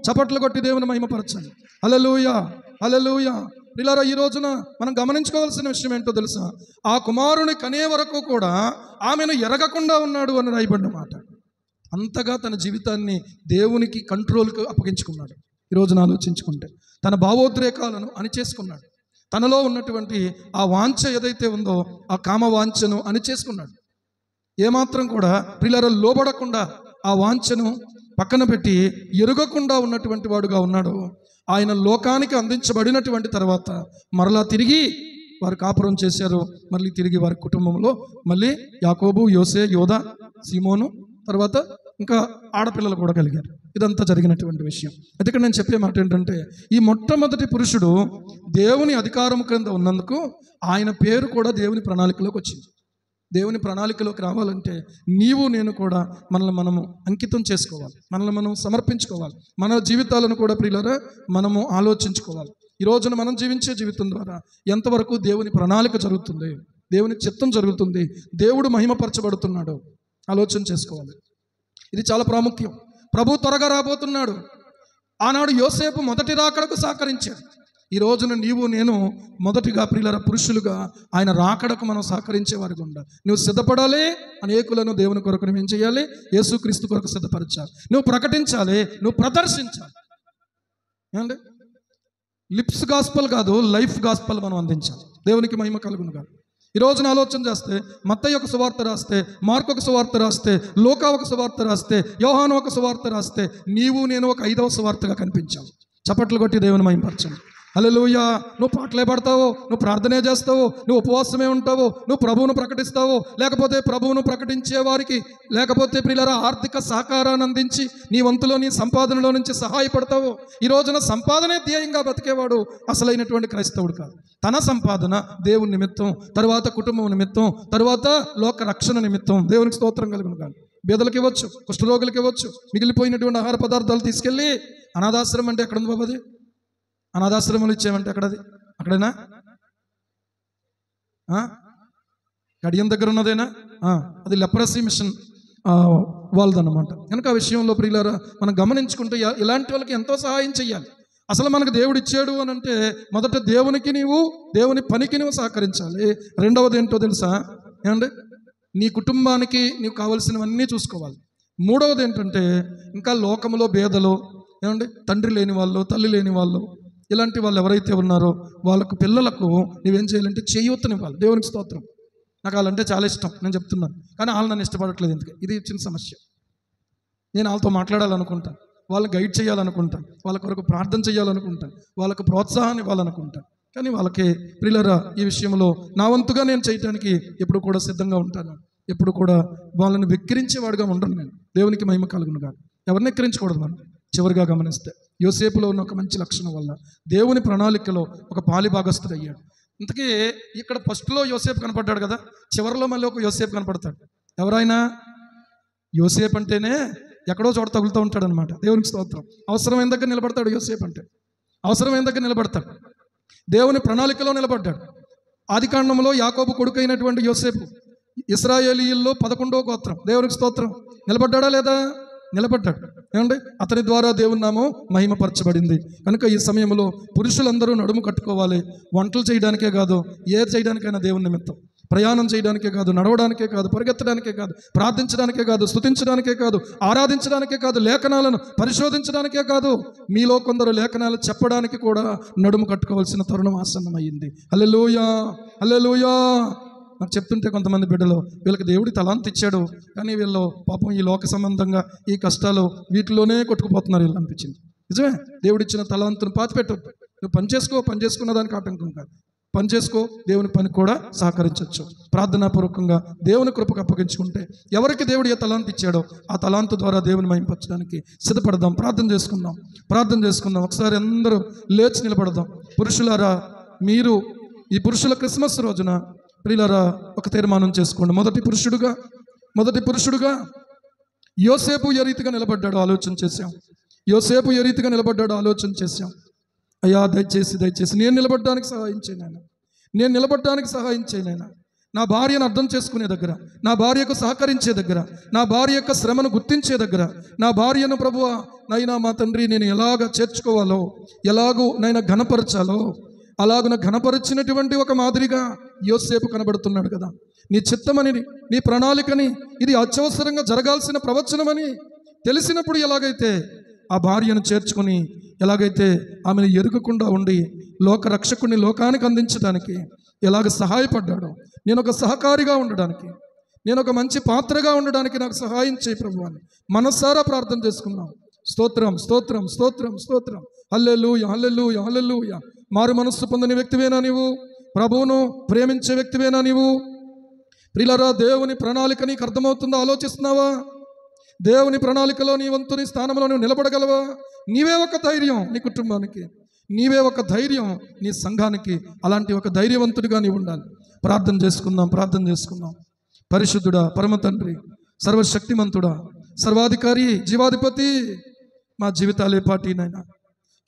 చప్పట్లు కొట్టి దేవుని మహిమపరచండి. హల్లెలూయా, హల్లెలూయా. పిల్లరా, ఈ రోజున మనం గమనించుకోవాల్సిన విషయం ఏంటో తెలుసా? ఆ కుమారుని కనే వరకు కూడా ఆమెను ఎరగకుండా ఉన్నాడు అని రాయబడిన మాట. అంతగా తన జీవితాన్ని దేవునికి కంట్రోల్కి అప్పగించుకున్నాడు. ఈ రోజున ఆలోచించుకుంటే తన భావోద్రేకాలను అణిచేసుకున్నాడు. తనలో ఉన్నటువంటి ఆ వాంఛ ఏదైతే ఉందో ఆ కామ వాంఛను అణిచేసుకున్నాడు. ఏమాత్రం కూడా పిల్లల లోబడకుండా ఆ వాంఛను పక్కన పెట్టి ఎరుగకుండా ఉన్నటువంటి వాడుగా ఉన్నాడు. ఆయన లోకానికి అందించబడినటువంటి తర్వాత మరలా తిరిగి వారు కాపురం చేశారు. మళ్ళీ తిరిగి వారి కుటుంబంలో మళ్ళీ యాకోబు, యోసే, యోధా, సీమోను, తర్వాత ఇంకా ఆడపిల్లలు కూడా కలిగారు. ఇదంతా జరిగినటువంటి విషయం. అయితే ఇక్కడ నేను చెప్పే మాట ఏంటంటే, ఈ మొట్టమొదటి పురుషుడు దేవుని అధికారం క్రింద ఉన్నందుకు ఆయన పేరు కూడా దేవుని ప్రణాళికలోకి వచ్చింది. దేవుని ప్రణాళికలోకి రావాలంటే నీవు నేను కూడా మనల్ని మనము అంకితం చేసుకోవాలి, మనల్ని మనం సమర్పించుకోవాలి. మన జీవితాలను కూడా ప్రియులారా మనము ఆలోచించుకోవాలి. ఈ రోజున మనం జీవించే జీవితం ద్వారా ఎంతవరకు దేవుని ప్రణాళిక జరుగుతుంది, దేవుని చిత్తం జరుగుతుంది, దేవుడు మహిమపరచబడుతున్నాడు ఆలోచన చేసుకోవాలి. ఇది చాలా ప్రాముఖ్యం. ప్రభు త్వరగా రాబోతున్నాడు. ఆనాడు యోసేపు మొదటి రాకడకు సహకరించాడు. ఈ రోజున నీవు నేను మొదటిగా ప్రియుల పురుషులుగా ఆయన రాకడకు మనం సహకరించే వారికి ఉండాలి. నువ్వు సిద్ధపడాలి. అనేకులను దేవుని కొరకు నువ్వు ఏం చేయాలి? యేసుక్రీస్తు కొరకు సిద్ధపరచాలి. నువ్వు ప్రకటించాలి, నువ్వు ప్రదర్శించాలి. ఏమండి, లిప్స్ గాస్పల్ కాదు, లైఫ్ గాస్పల్ మనం అందించాలి. దేవునికి మహిమ కలుగును కాదు. ఈ రోజున ఆలోచన చేస్తే మత్తయి ఒక సువార్త రాస్తే, మార్కు ఒక సువార్త రాస్తే, లూకా ఒక సువార్త రాస్తే, యోహాను ఒక సువార్త రాస్తే, నీవు నేను ఒక 5వ సువార్తగా కనిపించావు. చప్పట్లు కొట్టి దేవుని మహిమపరచండి. హల్లెలూయా. నువ్వు పాటలే పాడతావో, నువ్వు ప్రార్థనే చేస్తావో, నువ్వు ఉపవాసమే ఉంటావో, నువ్వు ప్రభువును ప్రకటిస్తావో, లేకపోతే ప్రభువును ప్రకటించే వారికి లేకపోతే ప్రియులారా ఆర్థిక సహకారాన్ని అందించి నీ వంతులో నీ సంపాదనలో నుంచి సహాయపడతావో, ఈ రోజున సంపాదనే ధ్యేయంగా బతికేవాడు అసలైనటువంటి క్రైస్తవుడు కాదు. తన సంపాదన దేవుని నిమిత్తం, తర్వాత కుటుంబం నిమిత్తం, తర్వాత లోక రక్షణ నిమిత్తం. దేవునికి స్తోత్రం కలుగును కాదు. బేదలకు ఇవ్వచ్చు, కుష్ఠరోగులకు ఇవ్వచ్చు, మిగిలిపోయినటువంటి ఆహార పదార్థాలు తీసుకెళ్ళి అనాథాశ్రమం అంటే ఎక్కడ ఉంది బాబు? అది అనాథాశ్రమాలు ఇచ్చేమంటే అక్కడేనా? కడియం దగ్గర ఉన్నదేనా? అది లెప్రసీ మిషన్ వాళ్ళదన్నమాట. కనుక ఆ విషయంలో ప్రియులారా మనం గమనించుకుంటే ఇలాంటి వాళ్ళకి ఎంతో సహాయం చేయాలి. అసలు మనకు దేవుడు ఇచ్చాడు అని అంటే మొదట దేవుని పనికి నువ్వు సహకరించాలి. రెండవది ఏంటో తెలుసా? ఏమండి, నీ కుటుంబానికి నీవు కావలసినవన్నీ చూసుకోవాలి. మూడవది ఏంటంటే ఇంకా లోకములో భేదలో ఏమండి తండ్రి లేని వాళ్ళు, తల్లి లేని వాళ్ళు, ఇలాంటి వాళ్ళు ఎవరైతే ఉన్నారో వాళ్ళకు పిల్లలకు నువ్వేం చేయాలంటే చేయూతనివ్వాలి. దేవునికి స్తోత్రం. నాకు వాళ్ళంటే చాలా ఇష్టం, నేను చెప్తున్నాను. కానీ వాళ్ళు నన్ను ఇష్టపడట్లేదు. ఎందుకు? ఇది చిన్న సమస్య. నేను వాళ్ళతో మాట్లాడాలనుకుంటాను, వాళ్ళని గైడ్ చేయాలనుకుంటాను, వాళ్ళ కొరకు ప్రార్థన చేయాలనుకుంటాను, వాళ్ళకు ప్రోత్సాహాన్ని ఇవ్వాలనుకుంటాను. కానీ వాళ్ళకి ప్రియులారా ఈ విషయంలో నా వంతుగా నేను చేయటానికి ఎప్పుడు కూడా సిద్ధంగా ఉంటాను. ఎప్పుడు కూడా వాళ్ళని వెక్కిరించేవాడుగా ఉండను నేను. దేవునికి మహిమ కలుగును కాదు. ఎవరిని ఎక్కిరించకూడదు మనం. చివరిగా గమనిస్తే యోసేపులో ఉన్న ఒక మంచి లక్షణం వల్ల దేవుని ప్రణాళికలో ఒక పాలిభాగస్తుడు అయ్యాడు. ఇంతకీ ఇక్కడ ఫస్ట్లో యోసేపు కనపడ్డాడు కదా, చివరిలో మళ్ళీ ఒక యోసేపు కనపడతాడు. ఎవరైనా యోసేపు అంటేనే ఎక్కడో చోట తగులుతూ ఉంటాడు అనమాట. దేవునికి స్తోత్రం. అవసరమైన దగ్గర నిలబడతాడు యోసేపు అంటే. అవసరమైన దగ్గర నిలబడతాడు. దేవుని ప్రణాళికలో నిలబడ్డాడు. ఆదికాండంలో యాకోబు కొడుకైనటువంటి యోసేపు ఇశ్రాయేలీయుల్లో 11వ గోత్రం. దేవునికి స్తోత్రం. నిలబడ్డాడా లేదా? నిలబడ్డాడు. ఏమండి? అతని ద్వారా దేవుని నామం మహిమపరచబడింది. కనుక ఈ సమయంలో పురుషులందరూ నడుము కట్టుకోవాలి. వంటలు చేయడానికే కాదు, ఏది చేయడానికైనా దేవుని నిమిత్తం. ప్రయాణం చేయడానికే కాదు, నడవడానికే కాదు, పరిగెత్తడానికే కాదు, ప్రార్థించడానికే కాదు, స్తుతించడానికే కాదు, ఆరాధించడానికే కాదు, లేఖనాలను పరిశోధించడానికే కాదు, మీలో కొందరు లేఖనాలు చెప్పడానికి కూడా నడుము కట్టుకోవాల్సిన తరుణం ఆసన్నమైంది. హల్లెలూయా, హల్లెలూయా. నాకు చెప్తుంటే కొంతమంది బిడ్డలు వీళ్ళకి దేవుడి తలాంత్ ఇచ్చాడు, కానీ వీళ్ళు పాపం ఈ లోక సంబంధంగా ఈ కష్టాలు వీటిలోనే కొట్టుకుపోతున్నారు వీళ్ళు అనిపించింది. నిజమే. దేవుడిచ్చిన తలాంతును పాతిపెట్టొద్దు. నువ్వు పని చేసుకున్న దానికి ఆటంకం కాదు. పని చేసుకో, దేవుని పని కూడా సహకరించవచ్చు. ప్రార్థనాపూర్వకంగా దేవుని కృపకు అప్పగించుకుంటే ఎవరికి దేవుడు ఏ తలాంత్ ఇచ్చాడో ఆ తలాంతు ద్వారా దేవుని మహింపరచడానికి సిద్ధపడదాం. ప్రార్థన చేసుకుందాం. ఒకసారి అందరూ లేచి నిలబడదాం. పురుషులారా, మీరు ఈ పురుషుల క్రిస్మస్ రోజున ప్రియులారా ఒక తీర్మానం చేసుకోండి. మొదటి పురుషుడుగా యోసేపు ఏ రీతిగా నిలబడ్డాడో ఆలోచన చేశాం. అయ్యా దయచేసి నేను నిలబడడానికి సహాయం చేయనైనా. నా భార్యను అర్థం చేసుకునే దగ్గర, నా భార్యకు సహకరించే దగ్గర, నా భార్య యొక్క శ్రమను గుర్తించే దగ్గర, నా భార్యను ప్రభువా నైనా మా తండ్రి నేను ఎలాగ చేర్చుకోవాలో, ఎలాగూ నైనా ఘనపరచాలో అలాగున ఘనపరిచినటువంటి ఒక మాదిరిగా యోసేపు కనబడుతున్నాడు కదా. నీ చిత్తమని, నీ ప్రణాళికని, ఇది అత్యవసరంగా జరగాల్సిన ప్రవచనమని తెలిసినప్పుడు ఎలాగైతే ఆ భార్యను చేర్చుకుని, ఎలాగైతే ఆమెను ఎరుగకుండా ఉండి లోకరక్షకుని లోకానికి అందించడానికి ఎలాగ సహాయపడ్డాడో, నేను ఒక సహకారిగా ఉండడానికి, నేను ఒక మంచి పాత్రగా ఉండడానికి నాకు సహాయం చేయి ప్రభువా అని మనసారా ప్రార్థన చేసుకున్నాం. స్తోత్రం. హల్లెలూయా. మారు మనస్సు పొందని వ్యక్తివేనా నీవు? ప్రభువును ప్రేమించే వ్యక్తివేనా నీవు? ప్రియులారా, దేవుని ప్రణాళిక నీకు అర్థమవుతుందో ఆలోచిస్తున్నావా? దేవుని ప్రణాళికలో నీ వంతుని స్థానంలో నువ్వు నిలబడగలవా? నీవే ఒక ధైర్యం నీ కుటుంబానికి, నీవే ఒక ధైర్యం నీ సంఘానికి. అలాంటి ఒక ధైర్యవంతుడిగా నీవు ఉండాలి. ప్రార్థన చేసుకుందాం. పరిశుద్ధుడా, పరమ తండ్రి, సర్వశక్తిమంతుడా, సర్వాధికారి, జీవాధిపతి, మా జీవితాలే పాటినైనా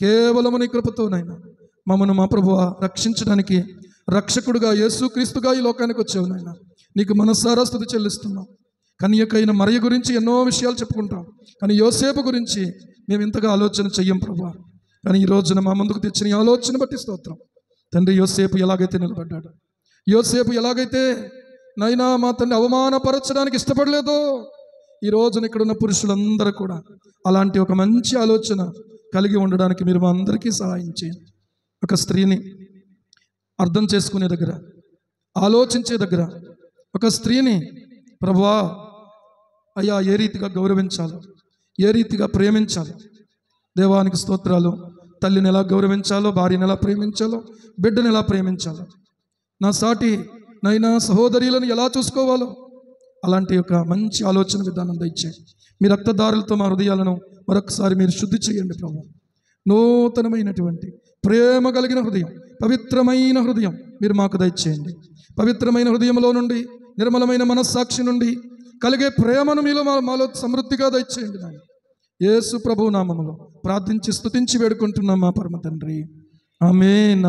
కేవలము నీ కృపతోనైనా మమ్మను మా ప్రభువా రక్షించడానికి రక్షకుడుగా యేసుక్రీస్తుగా ఈ లోకానికి వచ్చావు నాయన. నీకు మనసారా స్తుతి చెల్లిస్తున్నాం. కన్యకైన మరియ గురించి ఎన్నో విషయాలు చెప్పుకుంటాం, కానీ యోసేపు గురించి మేము ఇంతగా ఆలోచన చెయ్యం ప్రభువా. కానీ ఈ రోజున మా ముందుకు తెచ్చిన ఈ ఆలోచన బట్టి స్తోత్రం తండ్రి. యోసేపు ఎలాగైతే నిలబడ్డాడు, యోసేపు ఎలాగైతే నైనా మా తండ్రి అవమానపరచడానికి ఇష్టపడలేదో, ఈ రోజున ఇక్కడున్న పురుషులందరూ కూడా అలాంటి ఒక మంచి ఆలోచన కలిగి ఉండడానికి మీరు మా అందరికీ సహాయం చేయండి. ఒక స్త్రీని అర్థం చేసుకునే దగ్గర, ఆలోచించే దగ్గర, ఒక స్త్రీని ప్రభువా అయ్యా ఏ రీతిగా గౌరవించాలో, ఏ రీతిగా ప్రేమించాలో, దేవానికి స్తోత్రాలు. తల్లిని ఎలా గౌరవించాలో, భార్యను ఎలా ప్రేమించాలో, బిడ్డను ఎలా ప్రేమించాలో, నా సాటి నైనా సహోదరులను ఎలా చూసుకోవాలో, అలాంటి ఒక మంచి ఆలోచన విధానం దయచేయండి. మీ రక్తదారులతో మా హృదయాలను మరొకసారి మీరు శుద్ధి చేయండి ప్రభు. నూతనమైనటువంటి ప్రేమ కలిగిన హృదయం, పవిత్రమైన హృదయం మీరు మాకు దయచేయండి. పవిత్రమైన హృదయంలో నుండి, నిర్మలమైన మనస్సాక్షి నుండి కలిగే ప్రేమను మాలో సమృద్ధిగా దయచేయండి నాయన. యేసు ప్రభు నామములో ప్రార్థించి స్తుతించి వేడుకుంటున్నాం మా పరమ తండ్రి. ఆమేన్.